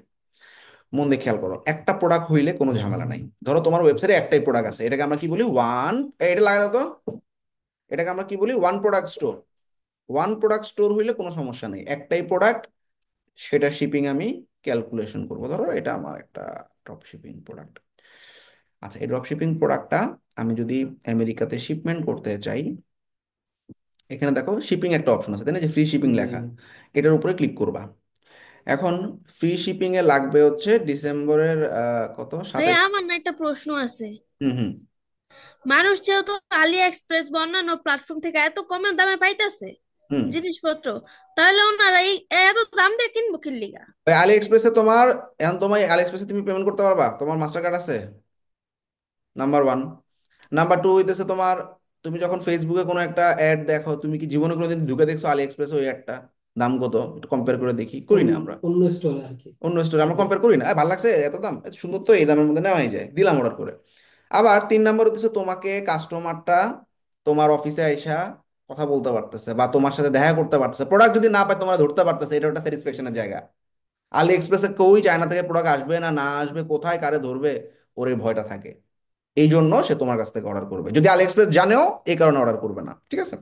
মন দিয়ে খেয়াল করো, একটা প্রোডাক্ট হইলে কোনো ঝামেলা নাই। ধরো তোমার ওয়েবসাইটে একটাই প্রোডাক্ট আছে, এটাকে আমরা কি বলি ওয়ান, এটা লাগা দাও তো, এটাকে আমরা কি বলি one product store. One product store হইলে কোনো সমস্যা নেই, একটাই প্রোডাক্ট, সেটা শিপিং আমি ক্যালকুলেশন করব। ধরো এটা আমার একটা ড্রপ শিপিং প্রোডাক্ট। আচ্ছা, এই ড্রপ শিপিং প্রোডাক্টটা আমি যদি আমেরিকাতে শিপমেন্ট করতে চাই, এখানে দেখো শিপিং একটা অপশন আছে তাই না, যে ফ্রি শিপিং লেখা, এটার উপরে ক্লিক করবা। এখন ফ্রি শিপিং এ লাগবে হচ্ছে ডিসেম্বরের কত,
ভাই
27।
আমার না একটা প্রশ্ন আছে।
হুম হুম
মানুষ যেহেতু আলি এক্সপ্রেস বা অন্যান্য প্ল্যাটফর্ম থেকে এত কমের দামে পাইতেছে
হুম।
জিনিসপত্র, তাহলে ওনারা এই এত দাম দিয়ে কিনবো কিনলিগা?
ওই আলি এক্সপ্রেসে তোমার, এখন তোমার আলি এক্সপ্রেসে তুমি পেমেন্ট করতে পারবা, তোমার মাস্টার কার্ড আছে, নাম্বার ওয়ান। নাম্বার টু হইতেছে তোমার, তুমি যখন ফেসবুকে কোনো একটা অ্যাড দেখো, তুমি কি জীবনে কোনোদিন ঢুকে দেখছো আলি এক্সপ্রেস ওই অ্যাডটা দাম কত, একটু কম্পেয়ার করে দেখি, করি না আমরা?
অন্য স্টোরে আর কি।
অন্য স্টোরে আমরা কম্পেয়ার করি না, ভালো লাগছে এত দাম, এত সুন্দর, তো এই দামের মধ্যে নেওয়াই যায়, দিলাম অর্ডার করে। আবার তিন নম্বর হচ্ছে তোমাকে কাস্টমারটা তোমার অফিসে আইসা কথা বলতে পারতেছে বা তোমার সাথে দেখা করতে পারতেছে, প্রোডাক্ট যদি না পায় তোমরা ধরতে পারতেছে, এটা একটা স্যাটিসফ্যাকশনের জায়গা। আলি এক্সপ্রেসে কেউই চায়না থেকে প্রোডাক্ট আসবে না না আসবে, কোথায় কারে ধরবে, ওর এই ভয়টা থাকে। এই জন্য সে তোমার কাছ থেকে অর্ডার করবে, যদি আলি এক্সপ্রেস জানেও এই কারণে অর্ডার করবে না, ঠিক আছে।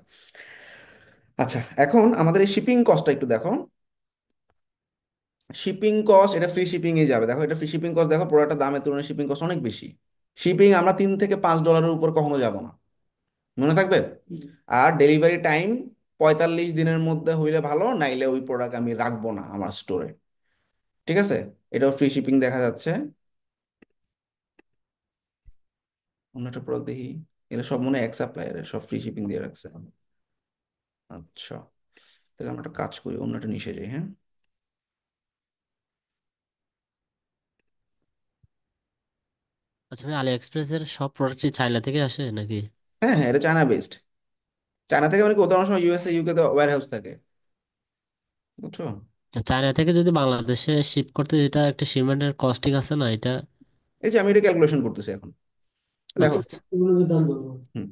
আচ্ছা, এখন আমাদের এই শিপিং কস্টটা একটু দেখো। শিপিং কস্ট এটা ফ্রি শিপিং এ যাবে, দেখো এটা ফ্রি শিপিং কস্ট, দেখো প্রোডাক্টের দামের তুলনায় শিপিং কস্ট অনেক বেশি। শিপিং আমরা $3 থেকে $5 উপর কখনো যাব না, মনে থাকবে। আর ডেলিভারি টাইম 45 দিনের মধ্যে হইলে ভালো, নাইলে ওই প্রোডাক্ট আমি রাখবো না আমার স্টোরে, ঠিক আছে। এটাও ফ্রি শিপিং দেখা যাচ্ছে। অন্য একটা প্রোডাক্ট দেখি। এগুলো সব মনে হয় এক সাপ্লায়ারের, সব ফ্রি শিপিং দিয়ে রাখছে। আচ্ছা, তাহলে আমরা একটা কাজ করি, অন্য একটা নিশে যাই। হ্যাঁ,
আচ্ছা ভাই, আলি এক্সপ্রেস এর সব প্রোডাক্টই চায়না থেকে আসে নাকি?
হ্যাঁ, হ্যাঁ, এটা চায়না বেসড। চায়না থেকে মানে কি, ওদের অনেক সময় ইউএসএ ইউকে তে ওয়্যার হাউস থাকে, বুঝছো?
আচ্ছা, চায়না থেকে যদি বাংলাদেশে শিপ করতে, এটা একটা শিপমেন্টের কস্টিং আছে না এটা?
এই যে আমি এটা ক্যালকুলেশন করতেছি এখন, দেখো।
আচ্ছা আচ্ছা।
এগুলোর দাম বলবো।
হুম,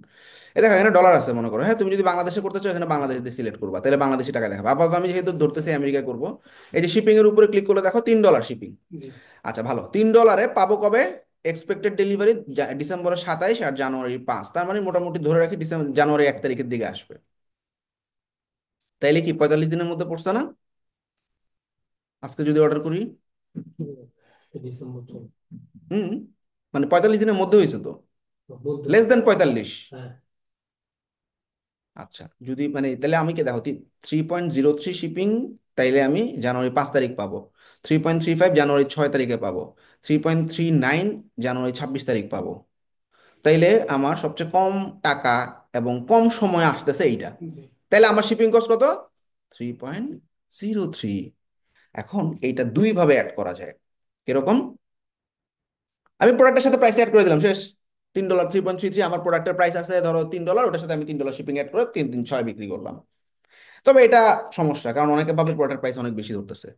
এই দেখো এখানে ডলার আছে মনে করো। হ্যাঁ, তুমি যদি বাংলাদেশে করতে চাও, এখানে বাংলাদেশ সিলেক্ট করবা, তাহলে বাংলাদেশি টাকা দেখাবে। আপাতত আমি যেহেতু ধরতেছি আমেরিকা করব, এই যে শিপিং এর উপরে ক্লিক করলে দেখো $3 শিপিং।
জি।
আচ্ছা, ভালো। $3 পাবো কবে? এক্সপেক্টেড ডেলিভারি ডিসেম্বরের 27 আর জানুয়ারি 5, তার মানে মোটামুটি ধরে রাখি ডিসেম্বর জানুয়ারি 1 তারিখের দিকে আসবে। তাইলে কি 45 দিনের মধ্যে পড়ছে না আজকে যদি অর্ডার করি?
ডিসেম্বর
হুম, মানে 45 দিনের মধ্যে হয়েছে তো,
মধ্যে।
Less than 45।
হ্যাঁ।
আচ্ছা, যদি মানে তাহলে আমি কি দেখো 3.03 শিপিং, তাইলে আমি জানুয়ারি 5 তারিখ পাবো। 3.35 জানুয়ারি 6 তারিখে পাবো। 3.39 জানুয়ারি 26 তারিখ পাবো। তাইলে আমার সবচেয়ে কম টাকা এবং কম সময় আসতেছে এইটা।
জি।
তাইলে আমার শিপিং কস্ট কত? 3.03। এখন এইটা দুই ভাবে অ্যাড করা যায়। কিরকম? আমি প্রোডাক্টের সাথে প্রাইস অ্যাড করে দিলাম, শেষ। $3, 3.33 আমার প্রোডাক্টের প্রাইস আছে ধরো $3, ওটার সাথে আমি $3 শিপিং অ্যাড করে 3 3 6 বিক্রি করলাম। তবে এটা সমস্যা, কারণ অনেকে ভাবে প্রোডাক্টের প্রাইস অনেক বেশি ধরতেছে।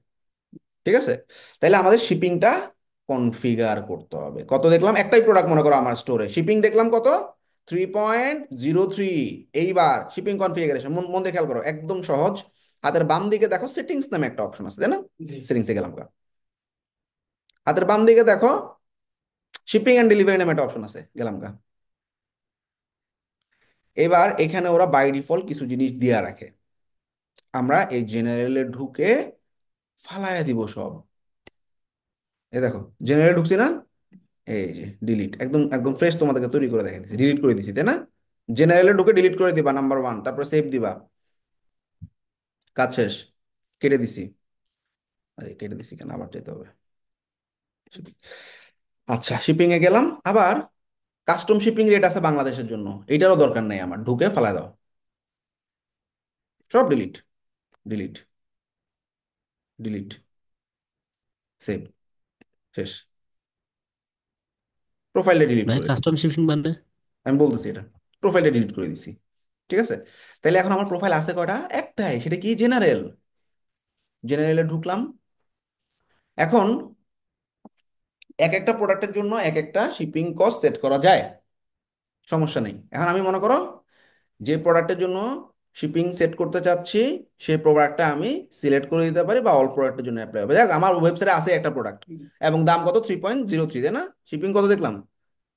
ঠিক আছে, তাহলে আমাদের শিপিংটা কনফিগার করতে হবে। কত দেখলাম? একটাই প্রোডাক্ট মনে করো আমার স্টোরে, শিপিং দেখলাম কত? 3.03। এইবার শিপিং কনফিগারেশন মন মন দিয়ে খেয়াল করো, একদম সহজ। হাতের বাম দিকে দেখো সেটিংস নামে একটা অপশন আছে, তাই না?
জি।
সেটিংসে গেলাম গা। হাতের বাম দিকে দেখো শিপিং এন্ড ডেলিভারি নামে একটা অপশন আছে, গেলাম গা। এবার এখানে ওরা বাই ডিফল্ট কিছু জিনিস দিয়ে রাখে, আমরা এই জেনারেলে ঢুকে ফালায়া দিব সব। এই দেখো, জেনারেল ঢুকছি না? এই যে ডিলিট, একদম একদম ফ্রেশ তোমাদেরকে তৈরি করে দেখে দিচ্ছি, ডিলিট করে দিছি, তাই না? জেনারেলে ঢুকে ডিলিট করে দিবা নাম্বার 1, তারপর সেভ দিবা। কাজ শেষ, কেটে দিছি। আরে কেটে দিছি কেন, আবার যেতে হবে। আচ্ছা, শিপিং এ গেলাম। আবার কাস্টম শিপিং রেট আছে বাংলাদেশের জন্য, এটারও দরকার নেই আমার, ঢুকে ফালা দাও সব, ডিলিট, ডিলিট, ডিলিট, সেভ, শেষ। প্রোফাইলে ডিলিট
ভাই,
করে দিই।
কাস্টম শিপিং মানে?
আমি বলতেছি এটা, প্রোফাইলে ডিলিট করে দিছি। ঠিক আছে, তাহলে এখন আমার প্রোফাইল আছে কয়টা? একটাই, সেটা কি? জেনারেল। জেনারেলে ঢুকলাম। এখন এক একটা প্রোডাক্টের জন্য এক একটা শিপিং কস্ট সেট করা যায়, সমস্যা নেই। এখন আমি মনে করো যে প্রোডাক্টের জন্য শিপিং সেট করতে চাচ্ছি, সেই প্রোডাক্টটা আমি সিলেক্ট করে দিতে পারি, বা অল প্রোডাক্টের জন্য অ্যাপ্লাই হবে। যাক, আমার ওয়েবসাইটে আছে একটা প্রোডাক্ট এবং দাম কত? 3.03, তাই না? শিপিং কত দেখলাম?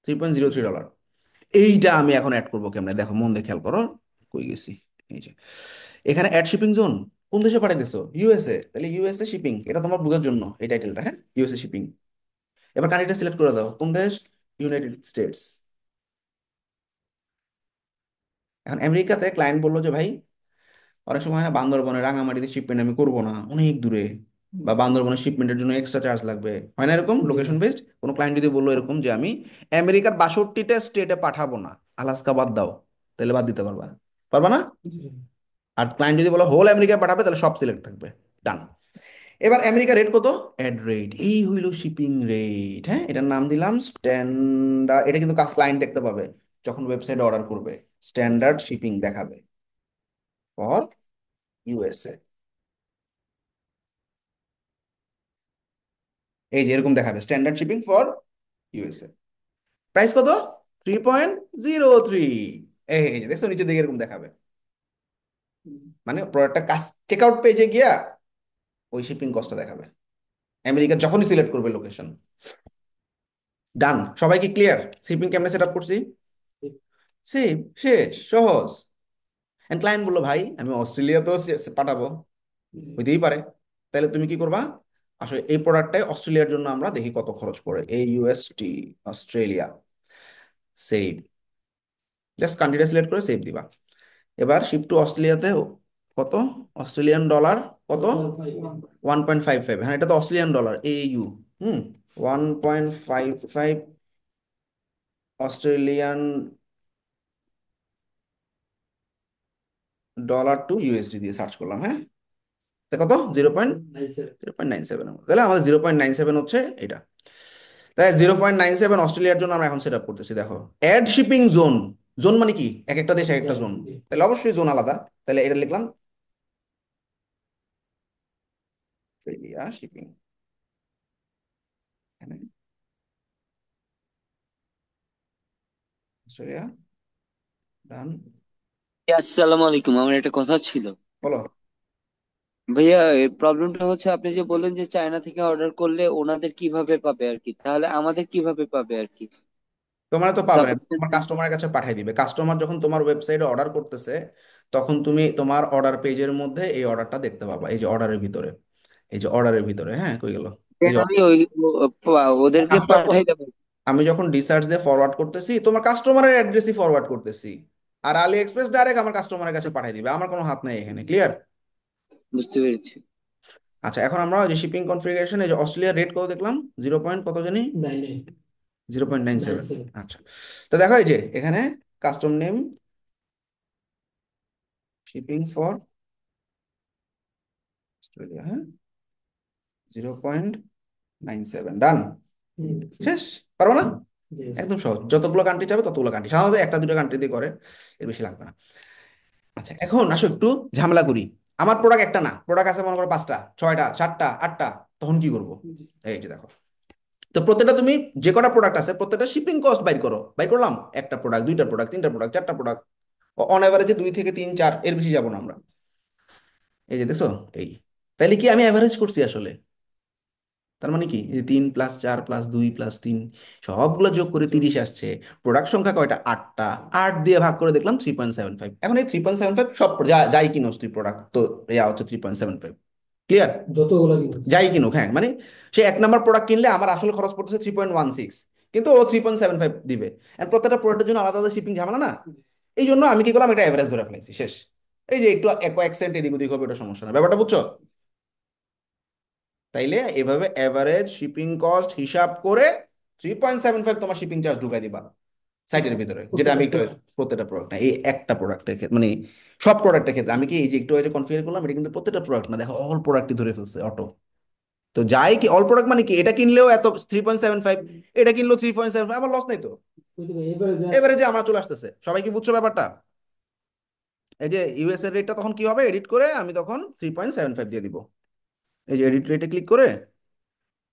$3.03। এইটা আমি এখন অ্যাড করবো কেমনে, দেখো মন দিয়ে খেয়াল করো। কই গেছি? এই যে এখানে অ্যাড শিপিং জোন। কোন দেশে পাঠিয়ে দিছো? ইউএসএ। তাহলে ইউএসএ শিপিং, এটা তোমার বোঝার জন্য এই টাইটেলটা। হ্যাঁ, ইউএসএ শিপিং। এবার কান্ট্রিটা সিলেক্ট করে দাও, কোন দেশ? United states. এখন আমেরিকাতে ক্লায়েন্ট বললো যে ভাই, অনেক সময় হয় না বান্দরবনে রাঙামাটিতে শিপমেন্ট আমি করবো না, অনেক দূরে, বা বান্দরবনের শিপমেন্টের জন্য এক্সট্রা চার্জ লাগবে, হয় না এরকম
জি।
Location based? কোনো ক্লায়েন্ট যদি বললো এরকম যে আমি আমেরিকার 62টা স্টেটে পাঠাবো না, আলাস্কা বাদ দাও, তাহলে বাদ দিতে পারবা? পারবা না?
জি।
আর ক্লায়েন্ট যদি বলো হোল আমেরিকা পাঠাবে, তাহলে সব সিলেক্ট থাকবে। ডান। এবার আমেরিকা রেট কত? অ্যাড রেট, এই হইল শিপিং রেট। হ্যাঁ, এটার নাম দিলাম স্ট্যান্ডার্ড। এটা কিন্তু ক্লায়েন্ট দেখতে পাবে যখন ওয়েবসাইটে অর্ডার করবে, স্ট্যান্ডার্ড শিপিং দেখাবে ফর ইউএসএ। এই যে এরকম দেখাবে, standard shipping for USA. Price কত? 3.03। এই যে দেখছো, নিচের দিকে এরকম দেখাবে। মানে প্রোডাক্টটা কাজ চেক আউট পেজে গিয়া ওই শিপিং কস্টটা দেখাবে আমেরিকা যখনই সিলেক্ট করবে লোকেশন। ডান। সবাই কি ক্লিয়ার শিপিং কেমনে সেট আপ করছি? সেম, শেষ, সহজ। এন্ড ক্লায়েন্ট বললো ভাই আমি অস্ট্রেলিয়াতেও পাঠাবো, হইতেই পারে। তাহলে তুমি কি করবা? আসলে এই প্রোডাক্টটাই অস্ট্রেলিয়ার জন্য আমরা দেখি কত খরচ পড়ে, এই ইউএসটি, অস্ট্রেলিয়া। সেভ, জাস্ট কান্ট্রিটা সিলেক্ট করে সেভ দিবা। এবার শিপ টু অস্ট্রেলিয়াতে কত? অস্ট্রেলিয়ান ডলার কত? 1.55। হ্যাঁ, এটা তো Australian dollar, AU। Hmm, 1.55 Australian dollar to USD দিয়ে সার্চ করলাম, হ্যাঁ, তা কত? 0.97। তাহলে আমাদের 0.97 হচ্ছে এটা। তাই 0.97 অস্ট্রেলিয়ার জন্য আমরা এখন সেট আপ করতেছি। দেখো, অ্যাড শিপিং জোন। জোন মানে কি? এক একটা দেশ এক একটা জোন, তাহলে অবশ্যই জোন আলাদা। তাহলে এটা লিখলাম অস্ট্রেলিয়া শিপিং, অস্ট্রেলিয়া, ডান।
আসসালামু আলাইকুম, আমার একটা কথা ছিল।
বলো।
ভাইয়া, এই প্রবলেমটা হচ্ছে আপনি যে বললেন যে চায়না থেকে অর্ডার করলে ওনাদের কিভাবে পাবে আর কি, তাহলে আমাদের কিভাবে পাবে আর কি?
তোমার তো পাবে না,
সাপোজ
তোমার কাস্টমারের কাছে পাঠিয়ে দিবে। কাস্টমার যখন তোমার ওয়েবসাইটে অর্ডার করতেছে, তখন তুমি তোমার অর্ডার পেজের মধ্যে এই অর্ডারটা দেখতে পাবা। এই যে অর্ডারের ভিতরে, এই যে অর্ডারের ভিতরে, হ্যাঁ, কই গেল? এই যে
আমি ওদেরকে
আমি যখন
পাঠাই দেবো।
আমি যখন ডিসার্চ দিয়ে ফরওয়ার্ড করতেছি, তোমার কাস্টমারের অ্যাড্রেসই ফরওয়ার্ড করতেছি, আর আলি এক্সপ্রেস ডাইরেক্ট আমার কাস্টমারের কাছে পাঠিয়ে দিবে। আমার কোনো হাত নাই এখানে, ক্লিয়ার?
বুঝতে পেরেছি।
আচ্ছা, এখন আমরা ওই যে শিপিং কনফিগারেশন, এই যে অস্ট্রেলিয়ার রেট কত দেখলাম? 0. কত জানি? 0.97। আচ্ছা, তো দেখো এই যে এখানে custom name shipping for Australia, হ্যাঁ, 0.97, ডান। শেষ। পারবো না? একদম সহজ, যতগুলো কান্ট্রি চাবে ততগুলো কান্ট্রি। সাধারণত একটা দুটো কান্ট্রি দিয়ে করে, এর বেশি লাগবে না। আচ্ছা, এখন আসো একটু ঝামেলা করি। আমার প্রোডাক্ট একটা না, প্রোডাক্ট আছে মনে করো 5টা 6টা 7টা 8টা, তখন কি করবো? এই যে দেখো, তো প্রত্যেকটা তুমি যে কটা প্রোডাক্ট আছে প্রত্যেকটা শিপিং কস্ট বাইর করো। বাই করলাম, একটা প্রোডাক্ট, দুইটা প্রোডাক্ট, তিনটা প্রোডাক্ট, চারটা প্রোডাক্ট, অন অ্যাভারেজে 2 থেকে 3 4, এর বেশি যাবো না আমরা। এই যে দেখছো, এই, তাইলে কি আমি অ্যাভারেজ করছি আসলে? তার মানে কি, এই যে 3+4+2+3 সবগুলো যোগ করে 30 আসছে। প্রোডাক্ট সংখ্যা কয়টা? 8টা। 8 দিয়ে ভাগ করে দেখলাম 3.75। এখন এই 3.75 সব যাই কিনোস তুই প্রোডাক্ট, তো ইয়া হচ্ছে 3.75। ক্লিয়ার?
যতগুলো কিনবো।
যাই কিনুক, হ্যাঁ, মানে সে 1 নাম্বার প্রোডাক্ট কিনলে আমার আসলে খরচ পড়তেছে 3.16, কিন্তু ও 3.75 দিবে। আর প্রত্যেকটা প্রোডাক্টের জন্য আলাদা আলাদা শিপিং ঝামেলা না। এই জন্য আমি কি করলাম, এটা অ্যাভারেজ ধরে ফেলেছি, শেষ। এই যে একটু কয়েক সেন্ট এদিক ওদিক হবে, এটা সমস্যা না, ব্যাপারটা বুঝছো? তাইলে এভাবে অ্যাভারেজ শিপিং কস্ট হিসাব করে 3.75 তোমার শিপিং চার্জ ঢুকাই দিবা সাইটের ভিতরে, যেটা আমি
প্রত্যেকটা
একটু,
প্রোডাক্ট।
প্রত্যেকটা প্রোডাক্ট না, এই একটা প্রোডাক্টের ক্ষেত্রে, মানে সব প্রোডাক্টের ক্ষেত্রে আমি কি এই যে একটু আগে কনফিগার করলাম, এটা কিন্তু প্রত্যেকটা প্রোডাক্ট না, দেখো অল প্রোডাক্টই ধরে ফেলছে অটো। তো যাই কি, অল প্রোডাক্ট মানে কি, এটা কিনলেও এত 3.75, এটা কিনলেও 3.75, আমার লস নাই তো।
এবারে যা
এবারে যে আমার চলে আসতেছে, সবাই কি বুঝছো ব্যাপারটা? এই যে ইউএস এর রেটটা তখন কি হবে, এডিট করে আমি তখন 3.75 দিয়ে দিব। এই যে এডিট রেটে ক্লিক করে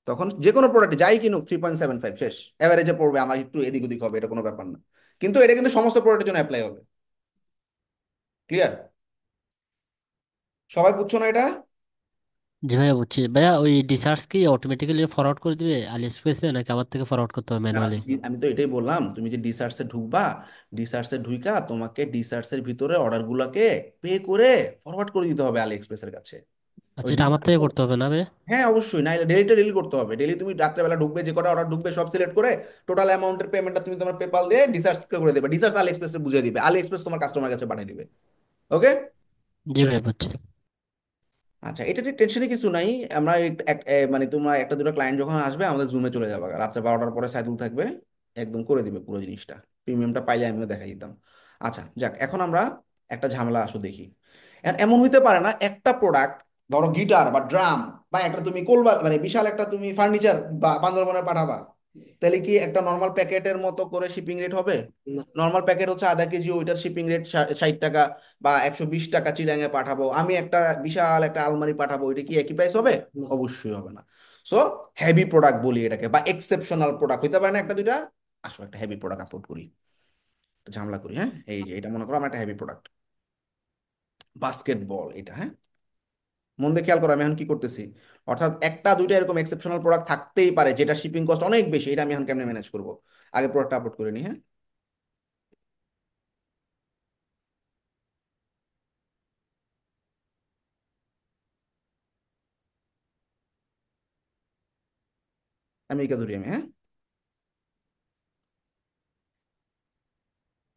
তখন যে কোনো প্রোডাক্ট যাই কিনুক 3.75, শেষ। অ্যাভারেজে পড়বে, আমার একটু এদিক ওদিক হবে, এটা কোনো ব্যাপার না। কিন্তু এটা কিন্তু সমস্ত প্রোডাক্টের জন্য অ্যাপ্লাই হবে। ক্লিয়ার? সবাই বুঝছো না এটা?
জি ভাইয়া বুঝছি। ভাইয়া ওই ডিসার্চ কি অটোমেটিক্যালি ফরওয়ার্ড করে দিবে আলি এক্সপ্রেসে, নাকি আমার থেকে ফরওয়ার্ড করতে হবে
না,
ম্যানুয়ালি?
আমি তো এটাই বললাম, তুমি যে ডিসার্চে ঢুকবা, ডিসার্চে ঢুইকা তোমাকে ডিসার্চের ভিতরে অর্ডার গুলাকে পে করে ফরওয়ার্ড করে দিতে হবে আলি এক্সপ্রেসের কাছে।
আচ্ছা,
ওই
এটা আমার থেকে করতে হবে না ভাইয়া?
হ্যাঁ অবশ্যই, না ডেলিটা ডেলি করতে হবে। ডেলি তুমি রাত্রেবেলা ঢুকবে, যে কটা অর্ডার ঢুকবে সব সিলেক্ট করে টোটাল অ্যামাউন্টের পেমেন্টটা তুমি তোমার পেপাল দিয়ে ডিসার্চ করে দেবে। ডিসার্চ আলি এক্সপ্রেসে বুঝিয়ে দিবে, আলি এক্সপ্রেস তোমার কাস্টমার কাছে পাঠিয়ে দিবে। ওকে।
জি ভাইয়া বুঝছি।
আচ্ছা, এটা টেনশনের কিছু নাই। আমরা মানে তোমার একটা দুটো ক্লায়েন্ট যখন আসবে আমাদের জুমে চলে যাবে, রাত্রে 12টার পরে সাইদুল থাকবে, একদম করে দিবে পুরো জিনিসটা। প্রিমিয়ামটা পাইলে আমিও দেখাই দিতাম। আচ্ছা যাক, এখন আমরা একটা ঝামেলা আসো দেখি। এমন হইতে পারে না একটা প্রোডাক্ট, ধরো গিটার বা ড্রাম বা একটা তুমি কোলবা, মানে বিশাল একটা তুমি ফার্নিচার বা বান্দরবনে পাঠাবা, তাহলে কি একটা নর্মাল প্যাকেটের মতো করে শিপিং রেট হবে?
না,
নর্মাল প্যাকেট হচ্ছে আধা কেজি, ওইটার শিপিং রেট 60 টাকা বা 120 টাকা। চিড়াঙে পাঠাবো, আমি একটা বিশাল একটা আলমারি পাঠাবো, ওইটা কি একই প্রাইস হবে?
না।
অবশ্যই হবে না। সো হেভি প্রোডাক্ট বলি এটাকে, বা এক্সেপশনাল প্রোডাক্ট হইতে পারে না একটা দুইটা। আসো একটা হেভি প্রোডাক্ট আপলোড করি, একটা ঝামেলা করি, হ্যাঁ। এই যে এটা মনে করো আমার একটা হেভি প্রোডাক্ট, বাস্কেটবল এটা, হ্যাঁ। মন দিয়ে খেয়াল করো আমি এখন কি করতেছি। অর্থাৎ একটা দুইটা এরকম এক্সেপশনাল প্রোডাক্ট থাকতেই পারে যেটা শিপিং কস্ট অনেক বেশি, এটা আমি এখন কেমনে ম্যানেজ করবো? আগে প্রোডাক্ট আপলোড করে নি, হ্যাঁ। আমেরিকা ধরি আমি, হ্যাঁ।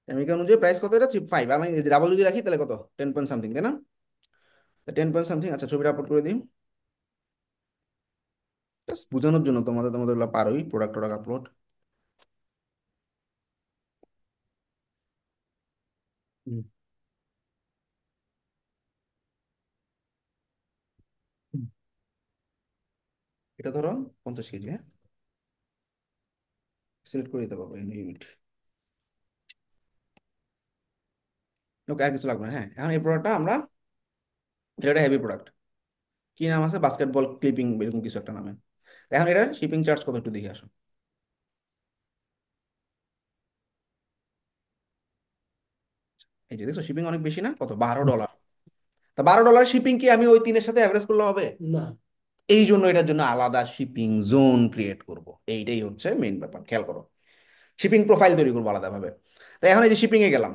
আমেরিকা অনুযায়ী প্রাইস কত? এটা 5। আমি ডাবল যদি রাখি তাহলে কত? 10 পয়েন্ট সামথিং, তাই না? 10 পয়েন্ট সামথিং। আচ্ছা, ছবিটা আপলোড করে দিই জাস্ট বোঝানোর জন্য, তোমাদের তোমাদের পারোই প্রোডাক্ট টোডাক্ট আপলোড। হুম, হুম। এটা ধরো 50 কেজি, হ্যাঁ, সিলেক্ট করে দিতে পারবো ইউনিট। ওকে, আর কিছু লাগবে না। হ্যাঁ, এখন এই প্রোডাক্টটা আমরা, এটা একটা হেভি প্রোডাক্ট, কি নাম আছে, বাস্কেটবল ক্লিপিং এরকম কিছু একটা নামে। এখন এটা শিপিং চার্জ কত একটু দেখে আসো। এই যে দেখছো শিপিং অনেক বেশি না, কত, $12। তা $12 শিপিং কি আমি ওই তিনের সাথে অ্যাভারেজ করলে হবে?
না।
এই জন্য এটার জন্য আলাদা শিপিং জোন ক্রিয়েট করব, এইটাই হচ্ছে মেইন ব্যাপার, খেয়াল করো। শিপিং প্রোফাইল তৈরি করবো আলাদাভাবে। তাই এখন এই যে শিপিং এ গেলাম,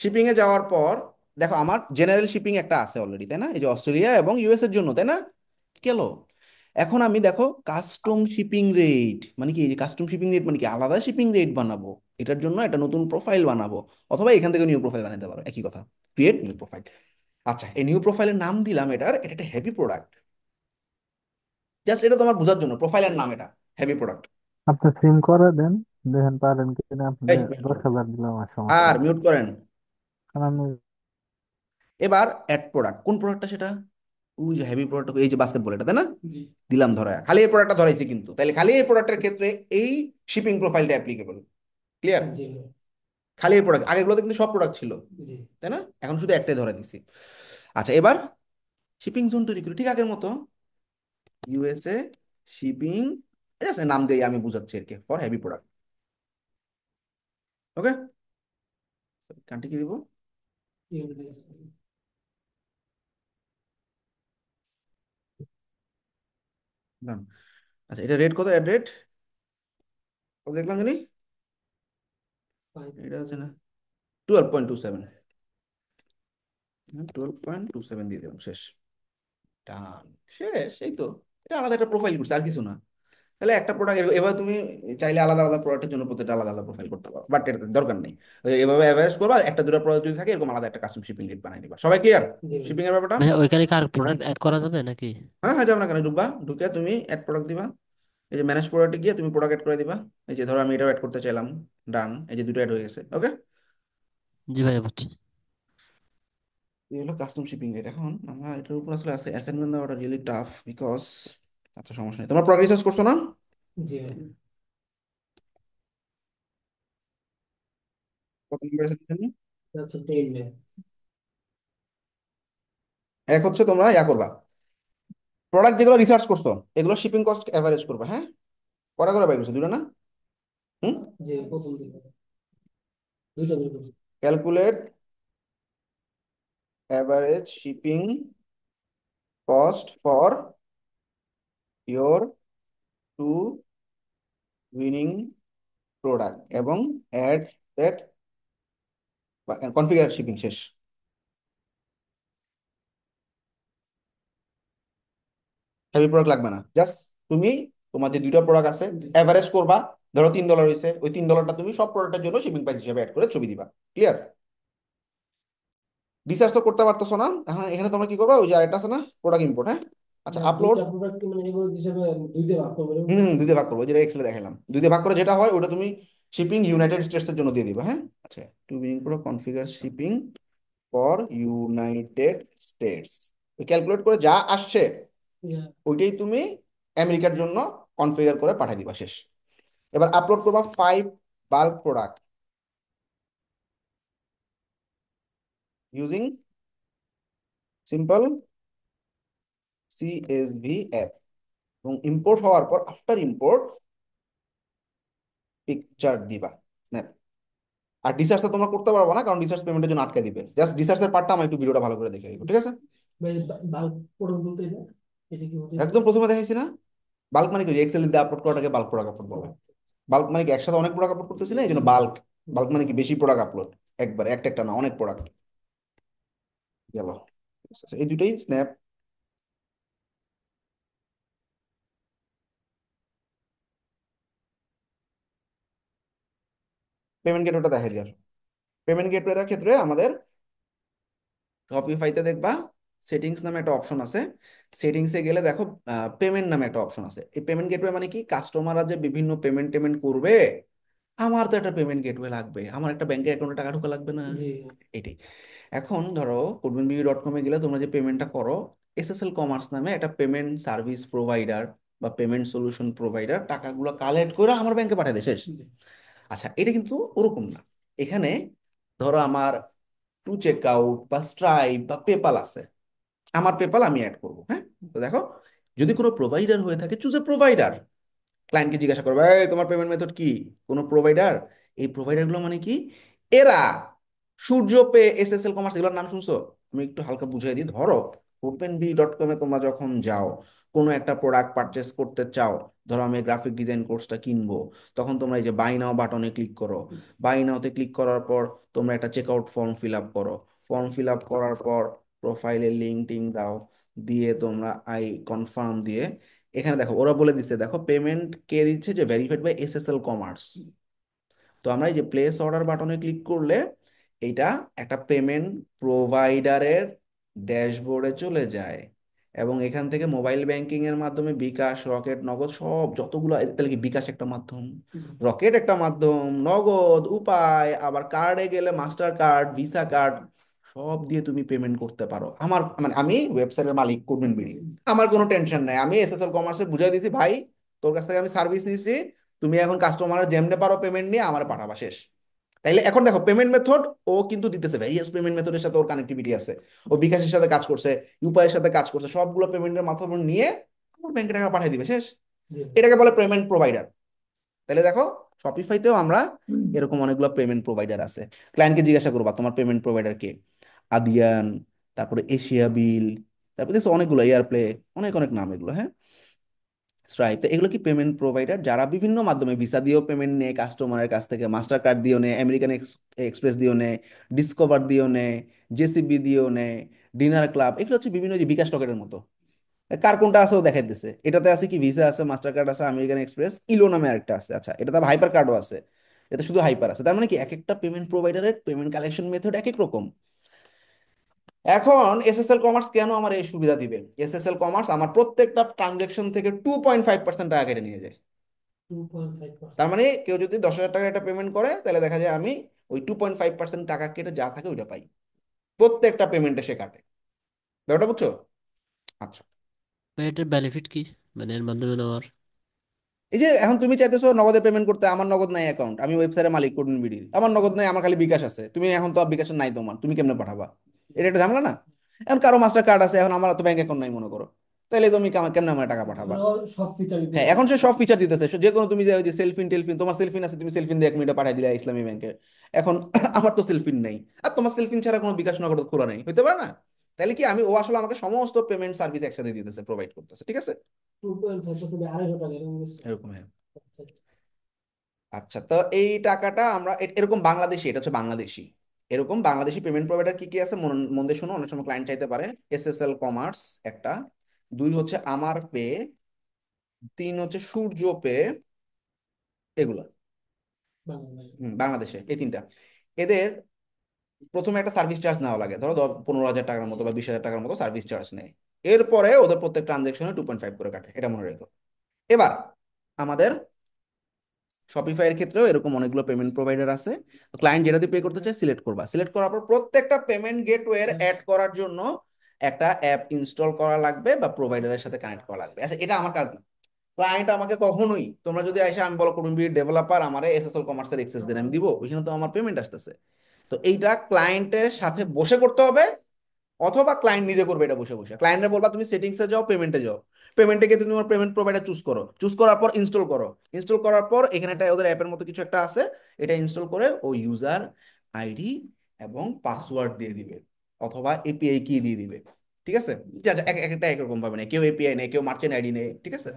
শিপিং এ যাওয়ার পর দেখো আমার জেনারেল শিপিং একটা আছে অলরেডি, তাই না, এই যে অস্ট্রেলিয়া এবং ইউএস এর জন্য, তাই না, গেল। এখন আমি দেখো কাস্টম শিপিং রেট মানে কি, এই যে কাস্টম শিপিং রেট মানে কি, আলাদা শিপিং রেট বানাবো, এটার জন্য একটা নতুন প্রোফাইল বানাবো, অথবা এখান থেকে নিউ প্রোফাইল বানাতে পারো, একই কথা, ক্রিয়েট নিউ প্রোফাইল। আচ্ছা, এই নিউ প্রোফাইলের নাম দিলাম এটার, এটা একটা হেভি প্রোডাক্ট। জাস্ট এটা তোমার বোঝার জন্য, প্রোফাইলের নাম এটা, হেভি প্রোডাক্ট।
আপনি সিম করে দেন, দেখেন পারেন কিনা। আপনি
এই মিউট করেন,
10,000 দিলাম, আর সমস্যা
আর
নেই।
মিউট করেন।
কারণ আমি
এবার অ্যাড প্রোডাক্ট, কোন প্রোডাক্টটা সেটা, ওই যে হেভি প্রোডাক্ট, এই যে বাস্কেটবল এটা, তাই না,
জি।
দিলাম ধরা, খালি এই প্রোডাক্টটা ধরাইছি কিন্তু, তাহলে খালি এই প্রোডাক্টের ক্ষেত্রে এই শিপিং প্রোফাইলটা অ্যাপ্লিকেবল। ক্লিয়ার?
জি।
খালি এই প্রোডাক্ট, আগেগুলোতে কিন্তু সব প্রোডাক্ট ছিল,
জি।
তাই না, এখন শুধু একটাই ধরে দিছি। আচ্ছা, এবার শিপিং জোন তৈরি করি ঠিক আগের মতো, ইউএসএ শিপিং, নাম দিয়ে আমি বুঝাচ্ছি আর কি, for heavy product. Okay, country কি দিব, ডান। আচ্ছা, এটা রেট কত, অ্যাড রেট কত দেখলাম জানি, এটা হচ্ছে না 12.27, 12.27 দিয়ে দেবেন, শেষ, ডান, শেষ, এই তো। এটা আলাদা একটা প্রোফাইল করছে, আর কিছু না। তাহলে একটা প্রোডাক্ট, এবার তুমি চাইলে আলাদা আলাদা প্রোডাক্টের জন্য প্রত্যেকটা আলাদা আলাদা প্রোফাইল করতে পারো, বাট এটা দরকার নেই। এভাবে অ্যাভারেজ করবা, একটা দুটো প্রোডাক্ট যদি থাকে, এরকম আলাদা একটা কাস্টম শিপিং রেট বানাই নিবা। সবাই ক্লিয়ার
জি।
শিপিং এর ব্যাপারটা?
ভাইয়া ওইখানে কার প্রোডাক্ট অ্যাড করা যাবে নাকি?
হ্যাঁ হ্যাঁ, যাবে না কেন, ঢুকবা, ঢুকে তুমি অ্যাড প্রোডাক্ট দিবা, এই যে ম্যানেজ প্রোডাক্টে গিয়ে তুমি প্রোডাক্ট অ্যাড করে দিবা। এই যে ধরো আমি এটাও অ্যাড করতে চাইলাম, ডান, এই যে দুটো অ্যাড হয়ে গেছে। ওকে,
জি ভাইয়া বুঝছি।
এই হলো কাস্টম শিপিং রেট। এখন আমরা এটার উপর আসলে আছে অ্যাসাইনমেন্ট দেওয়াটা রিয়েলি টাফ বিকজ, আচ্ছা সমস্যা নেই, তোমরা প্রোডাক্ট রিসার্চ করছো না?
জি।
কত নম্বর assignment?
আচ্ছা, 10 মে।
এক হচ্ছে তোমরা ইয়া করবা, প্রোডাক্ট যেগুলো রিসার্চ করছো এগুলো শিপিং কস্ট এভারেজ করবা, হ্যাঁ, কটা করে বাই করছো, দুটো না? হুম,
জি, প্রথম দিকে দুইটা বের করছি।
Calculate average shipping cost for your two winning product এবং অ্যাড দ্যাট কনফিগার শিপিং, শেষ। হেভি প্রোডাক্ট লাগবে না, জাস্ট তুমি তোমার যে দুইটা প্রোডাক্ট আছে এভারেজ করবা, ধরো $3 হয়েছে, ওই $3টা তুমি সব প্রোডাক্টের জন্য শিপিং প্রাইস হিসেবে অ্যাড করে ছবি দিবা। ক্লিয়ার? রিসার্চ তো করতে পারতেছো না, এখন এখানে তোমরা কি করবা, ওই যে আরেকটা আছে না, প্রোডাক্ট ইম্পোর্ট, হ্যাঁ, আচ্ছা
না,
আপলোড।
দুইটা প্রোডাক্ট মানে এগুলো হিসাবে দুইটা ভাগ করবো এরকম
হুম
কিছু?
হুম, দুই দিয়ে ভাগ করবো, যেটা এক্সেলে দেখালাম, দুই দিয়ে ভাগ করে যেটা হয় ওটা তুমি শিপিং ইউনাইটেড স্টেটস এর জন্য দিয়ে দিবা, হ্যাঁ। আচ্ছা, টু বিং পুরো configure shipping for United states, calculate করে যা আসছে
ইয়া।
ওইটাই তুমি আমেরিকার জন্য কনফিগার করে পাঠিয়ে দিবা, শেষ। এবার আপলোড করবা 5 bulk product using simple CSV app, এবং ইম্পোর্ট হওয়ার পর আফটার ইম্পোর্ট পিকচার দিবা, স্ন্যাপ। আর রিসার্চটা তোমরা করতে পারবো না, কারণ রিসার্চ পেমেন্টের জন্য আটকে দিবে। জাস্ট রিসার্চের পার্টটা আমার একটু ভিডিওটা ভালো করে দেখে রাখবো, ঠিক আছে?
ভাই, বাল্ক প্রোডাক্ট বলতে এটা এটা কি বুঝেছি?
একদম প্রথমে দেখাইছি না, বাল্ক মানে কি, এক্সেল দিয়ে আপলোড করাটাকে বাল্ক প্রোডাক্ট আপলোড বলে। বাল্ক মানে কি, একসাথে অনেক প্রোডাক্ট আপলোড করতেছি না, এই জন্য বাল্ক। বাল্ক মানে কি, বেশি প্রোডাক্ট আপলোড, একবার একটা একটা না, অনেক প্রোডাক্ট গেল। এই দুটাই স্ন্যাপ। পেমেন্ট গেটওয়েটা দেখাই দিয়ে আসো। পেমেন্ট গেটওয়ের ক্ষেত্রে আমাদের শপিফাইতে দেখবা সেটিংস নামে একটা অপশন আছে, সেটিংসে গেলে দেখো পেমেন্ট নামে একটা অপশন আছে। এই পেমেন্ট গেটওয়ে মানে কি, কাস্টমাররা যে বিভিন্ন পেমেন্ট টেমেন্ট করবে আমার তো একটা পেমেন্ট গেটওয়ে লাগবে, আমার একটা ব্যাংকের অ্যাকাউন্টে টাকা ঢোকা লাগবে না?
জি
এটাই। এখন ধরো codebeanBB.com-এ গেলে তোমরা যে পেমেন্টটা করো, এসএসএল কমার্স নামে একটা পেমেন্ট সার্ভিস প্রোভাইডার বা পেমেন্ট সলিউশন প্রোভাইডার টাকাগুলো কালেক্ট করে আমার ব্যাংকে পাঠিয়ে দেয়, শেষ। আচ্ছা, এটা কিন্তু ওরকম না। এখানে ধরো আমার টু চেক আউট বা স্ট্রাইপ বা পেপাল আছে, আমার পেপাল আমি অ্যাড করবো, হ্যাঁ। তো দেখো, যদি কোনো প্রোভাইডার হয়ে থাকে, চুজ এ প্রোভাইডার। ক্লায়েন্টকে জিজ্ঞাসা করবে, এই তোমার পেমেন্ট মেথড কি, কোনো প্রোভাইডার? এই প্রোভাইডারগুলো মানে কি? এরা সূর্য পে, এসএসএল কমার্স, এগুলোর নাম শুনছো? আমি একটু হালকা বুঝিয়ে দিই। ধরো openbee.com-এ তোমরা যখন যাও, কোনো একটা প্রোডাক্ট পারচেস করতে চাও, ধরো আমি গ্রাফিক ডিজাইন কোর্সটা কিনবো, তখন তোমরা এই যে বাই নাও বাটনে ক্লিক করো। বাই নাওতে ক্লিক করার পর তোমরা একটা চেকআউট ফর্ম ফিল আপ করো। ফর্ম ফিল আপ করার পর প্রোফাইলের লিঙ্ক টিঙ্ক দাও, দিয়ে তোমরা আই কনফার্ম দিয়ে, এখানে দেখো ওরা বলে দিচ্ছে, দেখো পেমেন্ট কে দিচ্ছে, যে ভেরিফাইড বাই এসএসএল কমার্স। তো আমরা এই যে প্লেস অর্ডার বাটনে ক্লিক করলে এইটা একটা পেমেন্ট প্রোভাইডারের ড্যাশবোর্ডে চলে যায়, এবং এখান থেকে মোবাইল ব্যাংকিং এর মাধ্যমে বিকাশ, রকেট, নগদ সব যতগুলো, তাহলে কি বিকাশ একটা মাধ্যম, রকেট একটা মাধ্যম, নগদ, উপায়, আবার কার্ডে গেলে মাস্টার কার্ড, ভিসা কার্ড, সব দিয়ে তুমি পেমেন্ট করতে পারো। আমার মানে আমি ওয়েবসাইটের মালিক করবেন বিডি, আমার কোনো টেনশন নাই। আমি এসএসএল কমার্সে বুঝাই দিছি, ভাই তোর কাছ থেকে আমি সার্ভিস নিছি, তুমি এখন কাস্টমারের যেমনে পারো পেমেন্ট নিয়ে আমার পাঠাবা, শেষ। তাইলে এখন দেখো পেমেন্ট মেথড ও কিন্তু দিতেছে, ভ্যারিয়াস পেমেন্ট মেথডের সাথে ওর কানেক্টিভিটি আছে। ও বিকাশের সাথে কাজ করছে, ইউপিআই এর সাথে কাজ করছে, সবগুলো পেমেন্টের মাধ্যমে নিয়ে আমার ব্যাংকে টাকা পাঠিয়ে দিবে, শেষ।
জি
এটাকে বলে পেমেন্ট প্রোভাইডার। তাহলে দেখো, শপিফাইতেও আমরা এরকম অনেকগুলো পেমেন্ট প্রোভাইডার আছে। ক্লায়েন্টকে জিজ্ঞাসা করবা তোমার পেমেন্ট প্রোভাইডার কে, আদিয়ান, তারপরে এশিয়া বিল, তারপরে দেখছো অনেকগুলো, এয়ারপ্লে, অনেক অনেক নাম এগুলো, হ্যাঁ। স্ট্রাইপ, তো এগুলো কি পেমেন্ট প্রোভাইডার যারা বিভিন্ন মাধ্যমে ভিসা দিয়েও পেমেন্ট নেয় কাস্টমারের কাছ থেকে, মাস্টার কার্ড দিয়েও নেয়, আমেরিকান এক্সপ্রেস দিয়েও নেয়, ডিসকভার দিয়েও নেয়, জেসিবি দিয়েও নেয়, ডিনার ক্লাব, এগুলো হচ্ছে বিভিন্ন যে বিকাশ টকেটের মতো। কার কোনটা আছে ও দেখাই দিচ্ছে, এটাতে আছে কি ভিসা আছে, মাস্টার কার্ড আছে, আমেরিকান এক্সপ্রেস, ইলো নামে আরেকটা আছে। আচ্ছা, এটাতে আবার হাইপার কার্ডও আছে, এটা শুধু হাইপার আছে। তার মানে কি এক একটা পেমেন্ট প্রোভাইডারের পেমেন্ট কালেকশন মেথড এক এক রকম। এখন এসএসএল কমার্স কেন আমার এই সুবিধা দিবে? এসএসএল কমার্স আমার প্রত্যেকটা ট্রানজেকশন থেকে 2.5% টাকা কেটে নিয়ে যায়।
2.5%।
তার মানে কেউ যদি 10,000 টাকা একটা পেমেন্ট করে, তাহলে দেখা যায় আমি ওই 2.5% টাকা কেটে যা থাকে ওইটা পাই, প্রত্যেকটা পেমেন্টে সে কাটে। ব্যাপারটা বুঝছো? আচ্ছা,
ভাই এটার বেনিফিট কি, মানে এর মাধ্যমে নেওয়ার?
এই যে এখন তুমি চাইতেছো নগদে পেমেন্ট করতে, আমার নগদ নাই অ্যাকাউন্ট, আমি ওয়েবসাইটের মালিক করুন বিডির, আমার নগদ নাই, আমার খালি বিকাশ আছে, তুমি এখন তো আর বিকাশ নাই তোমার, তুমি কেমনে পাঠাবা? এটা একটা ঝামেলা না? এখন কারো মাস্টার কার্ড আছে, এখন আমার তো ব্যাংক অ্যাকাউন্ট নাই মনে করো, তাহলে তুমি কেমনে আমার টাকা পাঠাবা?
ওরাও সব ফিচার
হ্যাঁ,
দিতেছে।
এখন সে সব ফিচার দিতেছে, যে কোনো তুমি যে ওই যে সেলফিন টেলফিন, তোমার সেলফিন আছে, তুমি সেলফিন দিয়ে 1 মিনিটে পাঠিয়ে দিলে ইসলামী ব্যাংকে। এখন আমার তো সেলফিন নেই, আর তোমার সেলফিন ছাড়া কোনো বিকাশ নগদ খোলা নেই, হইতে পারে না? তাহলে কি আমি, ও আসলে আমাকে সমস্ত পেমেন্ট সার্ভিস একসাথে দিতেছে, প্রোভাইড করতেছে, ঠিক আছে।
2.5 তো তুমি 250 টাকা এরকম কিছু।
এরকম, হ্যাঁ।
আচ্ছা,
আচ্ছা, তো এই টাকাটা আমরা এরকম বাংলাদেশি, এটা হচ্ছে বাংলাদেশি। এরকম বাংলাদেশি পেমেন্ট প্রোভাইডার কি কি আছে মন মন দিয়ে শোনো, অনেক সময় ক্লায়েন্ট চাইতে পারে। এসএসএল কমার্স একটা, দুই হচ্ছে আমার পে, তিন হচ্ছে সূর্য পে, এগুলা।
বাংলাদেশ।
বাংলাদেশে এই তিনটা। এদের প্রথমে একটা সার্ভিস চার্জ নেওয়া লাগে, ধরো 15,000 টাকার মতো বা 20,000 টাকার মতো সার্ভিস চার্জ নেয়। এরপরে ওদের প্রত্যেক ট্রানজেকশনে 2.5 করে কাটে, এটা মনে রেখো। এবার আমাদের শপিফাই এর ক্ষেত্রেও এরকম অনেকগুলো পেমেন্ট প্রোভাইডার আছে। তো ক্লায়েন্ট যেটা দিয়ে পে করতে চায় সিলেক্ট করবা, সিলেক্ট করার পর প্রত্যেকটা পেমেন্ট গেটওয়ে অ্যাড করার জন্য একটা অ্যাপ ইনস্টল করা লাগবে বা প্রোভাইডারের সাথে কানেক্ট করা লাগবে। আচ্ছা, এটা আমার কাজ না। ক্লায়েন্ট আমাকে কখনোই, তোমরা যদি এসে আমি বলো করুন ডেভেলপার আমার এসএসএল কমার্সের এক্সেস দেন, আমি দিব? ওইখানে তো আমার পেমেন্ট আসতেছে। তো এইটা ক্লায়েন্টের সাথে বসে করতে হবে, অথবা ক্লায়েন্ট নিজে করবে এটা বসে বসে। ক্লায়েন্টে বলবা তুমি সেটিংসে যাও, পেমেন্টে যাও, পেমেন্টে গিয়ে তুমি তোমার পেমেন্ট প্রোভাইডার চুজ করো, চুজ করার পর ইনস্টল করো, ইনস্টল করার পর এখানে একটা ওদের অ্যাপের মতো কিছু একটা আছে, এটা ইনস্টল করে ও ইউজার আইডি এবং পাসওয়ার্ড দিয়ে দিবে, অথবা এপিআই কি দিয়ে দিবে, ঠিক আছে। যা যা এক একটা একরকম ভাবে নেই, কেউ এপিআই নেই, কেউ মার্চেন্ট আইডি নেই, ঠিক আছে।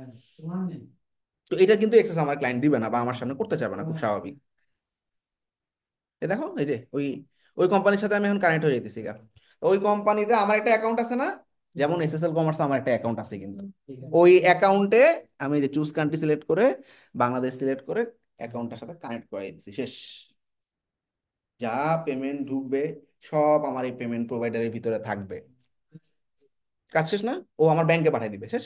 তো এটা কিন্তু এক্সেস আমার ক্লায়েন্ট দিবে না বা আমার সামনে করতে চাবে না, খুব স্বাভাবিক। এ দেখো, এই যে ওই ওই কোম্পানির সাথে আমি এখন কানেক্ট হয়ে যেতেছি গা। তো ওই কোম্পানিতে আমার একটা অ্যাকাউন্ট আছে না, যেমন এসএসএল কমার্স আমার একটা অ্যাকাউন্ট আছে কিন্তু,
ঠিক আছে।
ওই অ্যাকাউন্টে আমি যে চুজ কান্ট্রি সিলেক্ট করে বাংলাদেশ সিলেক্ট করে অ্যাকাউন্টটার সাথে কানেক্ট করে দিচ্ছি, শেষ। যা পেমেন্ট ঢুকবে সব আমার এই পেমেন্ট প্রোভাইডারের ভিতরে থাকবে, কাজ শেষ না? ও আমার ব্যাংকে পাঠিয়ে দিবে, শেষ।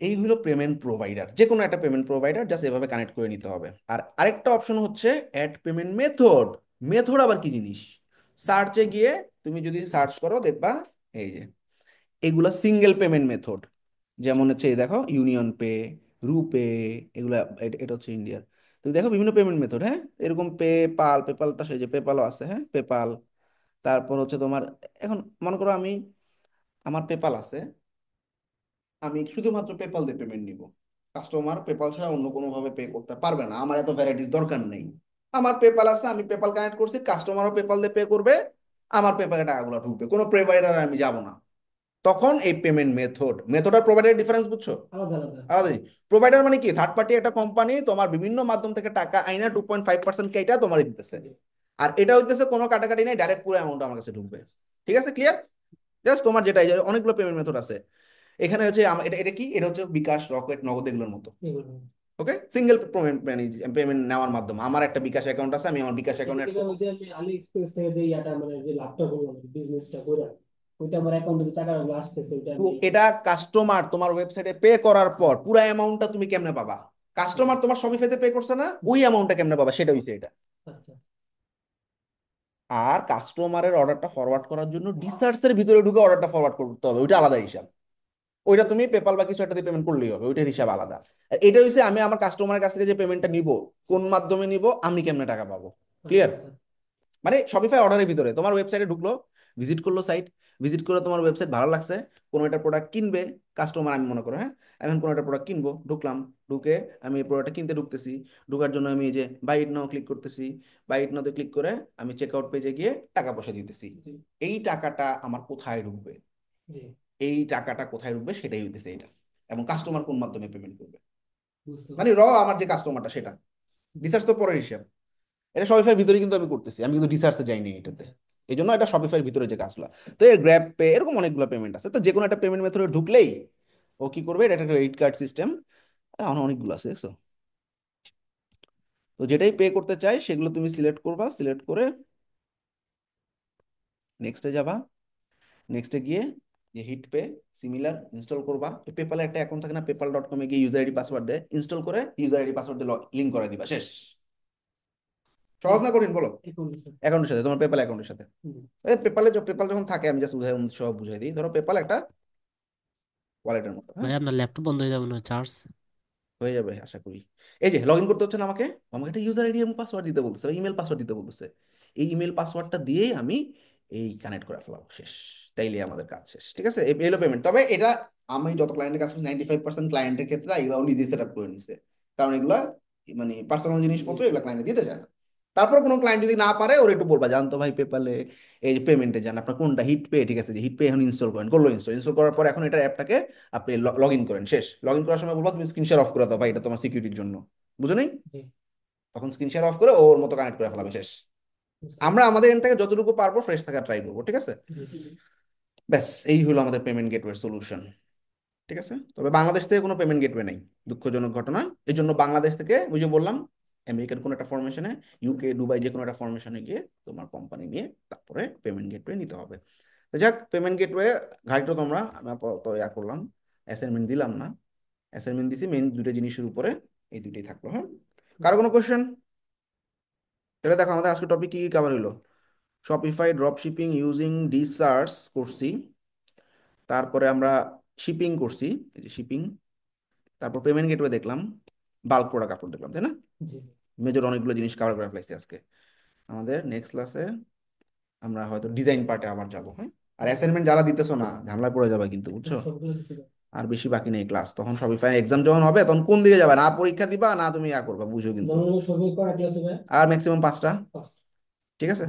এই হলো পেমেন্ট প্রোভাইডার, যে কোনো একটা পেমেন্ট প্রোভাইডার জাস্ট এভাবে কানেক্ট করে নিতে হবে। আর আরেকটা অপশন হচ্ছে অ্যাড পেমেন্ট মেথড। মেথড আবার কি জিনিস? সার্চে গিয়ে তুমি যদি সার্চ করো দেখবা এই যে এগুলা সিঙ্গেল পেমেন্ট মেথড। যেমন হচ্ছে এই দেখো ইউনিয়ন পে, রুপে, এগুলা এটা হচ্ছে ইন্ডিয়ার। তুমি দেখো বিভিন্ন পেমেন্ট মেথড, হ্যাঁ, এরকম পেপাল, পেপালটা সেই যে পেপালও আছে, হ্যাঁ পেপাল। তারপর হচ্ছে তোমার এখন মনে করো আমি, আমার পেপাল আছে, আমি শুধুমাত্র পেপাল দিয়ে পেমেন্ট নিব। কাস্টমার পেপাল ছাড়া অন্য কোনো ভাবে পে করতে পারবে না, আমার এত ভ্যারাইটিস দরকার নেই। আমার পেপাল আছে, আমি পেপাল কানেক্ট করছি, কাস্টমারও পেপাল দিয়ে পে করবে, আমার পেপালে টাকাগুলো ঢুকবে, কোনো প্রোভাইডার আমি যাব না। তখন এই পেমেন্ট মেথড আর প্রোভাইডার ডিফারেন্স বুঝছো?
আলাদা আলাদা।
আলাদা। প্রোভাইডার মানে কি? থার্ড পার্টি একটা কোম্পানি তোমার বিভিন্ন মাধ্যম থেকে টাকা আইনা 2.5% কেটা তোমার দিতেছে।
জি।
আর এটা হইতেছে কোনো কাটাকাটি নেই, ডাইরেক্ট পুরো অ্যামাউন্ট আমার কাছে ঢুকবে। ঠিক আছে, ক্লিয়ার? জাস্ট তোমার যেটা এই যে অনেকগুলো পেমেন্ট মেথড আছে এখানে হচ্ছে এটা এটা কি, এটা হচ্ছে বিকাশ, রকেট, নগদ, এগুলোর মতো।
এগুলো
ওকে, সিঙ্গেল পেমেন্ট পেমেন্ট নেওয়ার মাধ্যমে আমার একটা বিকাশ অ্যাকাউন্ট আছে, আমি আমার বিকাশ অ্যাকাউন্ট অ্যাড
এটা
করবো।
ওই যে আমি আলি এক্সপ্রেস থেকে যে ইয়াটা মানে যে লাভটা করলাম বিজনেসটা করে, ওইটা আমার অ্যাকাউন্টে যে টাকাগুলো আসতেছে ওইটা
তো
আমি।
এটা কাস্টমার তোমার ওয়েবসাইটে পে করার পর পুরো অ্যামাউন্টটা তুমি কেমনে পাবা? কাস্টমার তোমার শপিফাইতে পে করছে না, ওই অ্যামাউন্টটা কেমনে পাবা সেটা হইছে এটা।
আচ্ছা।
আর কাস্টমারের অর্ডারটা ফরওয়ার্ড করার জন্য ডিসার্চের ভিতরে ঢুকে অর্ডারটা ফরওয়ার্ড করতে হবে, ওইটা আলাদা হিসাব। ওইটা তুমি পেপাল বা কিছু একটা দিয়ে পেমেন্ট করলেই হবে, ওইটার হিসাব আলাদা। আর এটা হইছে আমি আমার কাস্টমারের কাছ থেকে যে পেমেন্টটা নিব, কোন মাধ্যমে নিব, আমি কেমনে টাকা পাবো।
আচ্ছা
ক্লিয়ার?
আচ্ছা।
মানে শপিফাই অর্ডারের ভিতরে তোমার ওয়েবসাইটে ঢুকলো, ভিজিট করলো সাইট, ভিজিট করে তোমার ওয়েবসাইট ভালো লাগছে, কোনো একটা প্রোডাক্ট কিনবে কাস্টমার, আমি মনে করো, হ্যাঁ আমি এখন কোনো একটা প্রোডাক্ট কিনবো, ঢুকলাম, ঢুকে আমি এই প্রোডাক্টটা কিনতে ঢুকতেছি। ঢুকার জন্য আমি এই যে বাই ইট নাও ক্লিক করতেছি, বাই ইট নাওতে ক্লিক করে আমি চেক আউট পেজে গিয়ে টাকা পয়সা দিতেছি।
জি
এই টাকাটা আমার কোথায় ঢুকবে?
জি।
এই টাকাটা কোথায় ঢুকবে সেটাই হইতেছে এটা। এবং কাস্টমার কোন মাধ্যমে পেমেন্ট করবে,
বুঝতে
মানে
পারছি।
আমার যে কাস্টমারটা সেটা। রিসার্চ তো পরের হিসাব। এটা শপিফাইয়ের ভিতরে কিন্তু আমি করতেছি, আমি কিন্তু রিসার্চে যাইনি এটাতে। এই জন্য এটা শপিফাইয়ের ভিতরে যে কাজগুলো। তো এর গ্র্যাব পে এরকম অনেকগুলো পেমেন্ট আছে, তো যে কোনো একটা পেমেন্ট মেথডে ঢুকলেই ও কি করবে, এটা একটা ক্রেডিট কার্ড সিস্টেম, অনেকগুলো আছে দেখছো। তো যেটাই পে করতে চাই সেগুলো তুমি সিলেক্ট করবা, সিলেক্ট করে নেক্সটে যাবা। নেক্সটে গিয়ে যে হিট পে সিমিলার ইনস্টল করবা। পেপালে একটা অ্যাকাউন্ট থাকে না, পেপাল.com গিয়ে ইউজার আইডি পাসওয়ার্ড দেয়, ইনস্টল করে ইউজার আইডি পাসওয়ার্ড দিয়ে লিঙ্ক করে দিবা, শেষ। সহজ না কঠিন বলো? অ্যাকাউন্টের সাথে, তোমার পেপাল অ্যাকাউন্টের সাথে। পেপাল যখন থাকে, আমি জাস্ট সব বুঝাই দিই। ধরো পেপাল একটা ওয়ালেটের মতো, হ্যাঁ,
ভাই আপনার ল্যাপটপ বন্ধ হয়ে যাবে না চার্জ?
হয়ে যাবে আশা করি। এই যে লগ ইন করতে হচ্ছে না আমাকে, আমাকে একটা ইউজার আইডি এবং পাসওয়ার্ড দিতে বলতেছে, ইমেল পাসওয়ার্ড দিতে বলতেছে। এই ইমেল পাসওয়ার্ডটা দিয়েই আমি এই কানেক্ট করে ফেলাবো, শেষ। তাইলে আমাদের কাজ শেষ। ঠিক আছে, এই এলো পেমেন্ট। তবে এটা আমি যত ক্লায়েন্টের কাছে 95% ক্লায়েন্টের ক্ষেত্রে এগুলো নিজে সেট আপ করে নিছে, কারণ এগুলা মানে পার্সোনাল জিনিসপত্র, এগুলো ক্লায়েন্টে দিতে চায় না। তারপর কোনো ক্লায়েন্ট যদি না পারে, ওর একটু বলবা, জানতো ভাই পেপালে এই যে পেমেন্টে যান আপনার কোনটা হিট পে, ঠিক আছে যে হিট পে এখন ইনস্টল করেন, করলো ইনস্টল, ইনস্টল করার পর এখন এটা অ্যাপটাকে আপনি লগ ইন করেন, শেষ। লগ ইন করার সময় বলবো তুমি স্ক্রিন শেয়ার অফ করে দাও ভাই, এটা তোমার সিকিউরিটির জন্য, বুঝো নাই?
জি।
তখন স্ক্রিন শেয়ার অফ করে ওর মতো কানেক্ট করে ফেলাবে, শেষ।
বুঝতে
আমরা
পারছি।
আমাদের এন্ড থেকে যতটুকু পারবো ফ্রেশ থাকার ট্রাই করবো, ঠিক আছে?
জি।
ব্যাস, এই হলো আমাদের পেমেন্ট গেটওয়ে সলিউশন। ঠিক আছে, তবে বাংলাদেশ থেকে কোনো পেমেন্ট গেটওয়ে নেই, দুঃখজনক ঘটনা। এই জন্য বাংলাদেশ থেকে ওই যে বললাম আমেরিকার কোনো একটা ফরমেশনে, ইউকে, দুবাই, যে কোনো একটা ফরমেশনে গিয়ে তোমার কোম্পানি নিয়ে তারপরে পেমেন্ট গেটওয়ে নিতে হবে। তো যাক, পেমেন্ট গেটওয়ে ঘাটটো তোমরা, আমি আপাতত ইয়া করলাম, অ্যাসাইনমেন্ট দিলাম না, অ্যাসাইনমেন্ট দিছি মেইন দুটো জিনিসের উপরে, এই দুটোই থাকলো, হ্যাঁ। কারো কোনো কোশ্চেন? তাহলে দেখো আমাদের আজকে টপিক কি কি কভার হলো। শপিফাই ড্রপ শিপিং ইউজিং ডিসার্চ করছি, তারপরে আমরা শিপিং করছি, এই যে শিপিং, তারপর পেমেন্ট গেটওয়ে দেখলাম, বাল্ক প্রোডাক্ট আপলোড দেখলাম, তাই না?
জি।
মেজর অনেকগুলো জিনিস কভার করে ফেলেছি আজকে। আমাদের নেক্সট ক্লাসে আমরা হয়তো ডিজাইন পার্টে আবার যাবো, হ্যাঁ। আর অ্যাসাইনমেন্ট যারা দিতেছো না, ঝামেলায় পড়ে যাবে কিন্তু,
না,
বুঝছো?
সবগুলো দিছি।
আর বেশি বাকি নেই ক্লাস, তখন শপিফাই এক্সাম যখন হবে তখন কোন দিকে যাবে, না পরীক্ষা দিবা না তুমি ইয়া করবা, বুঝো কিন্তু।
যেমন সবই করা ক্লাস হবে
আর ম্যাক্সিমাম 5টা।
5টা।
ঠিক আছে।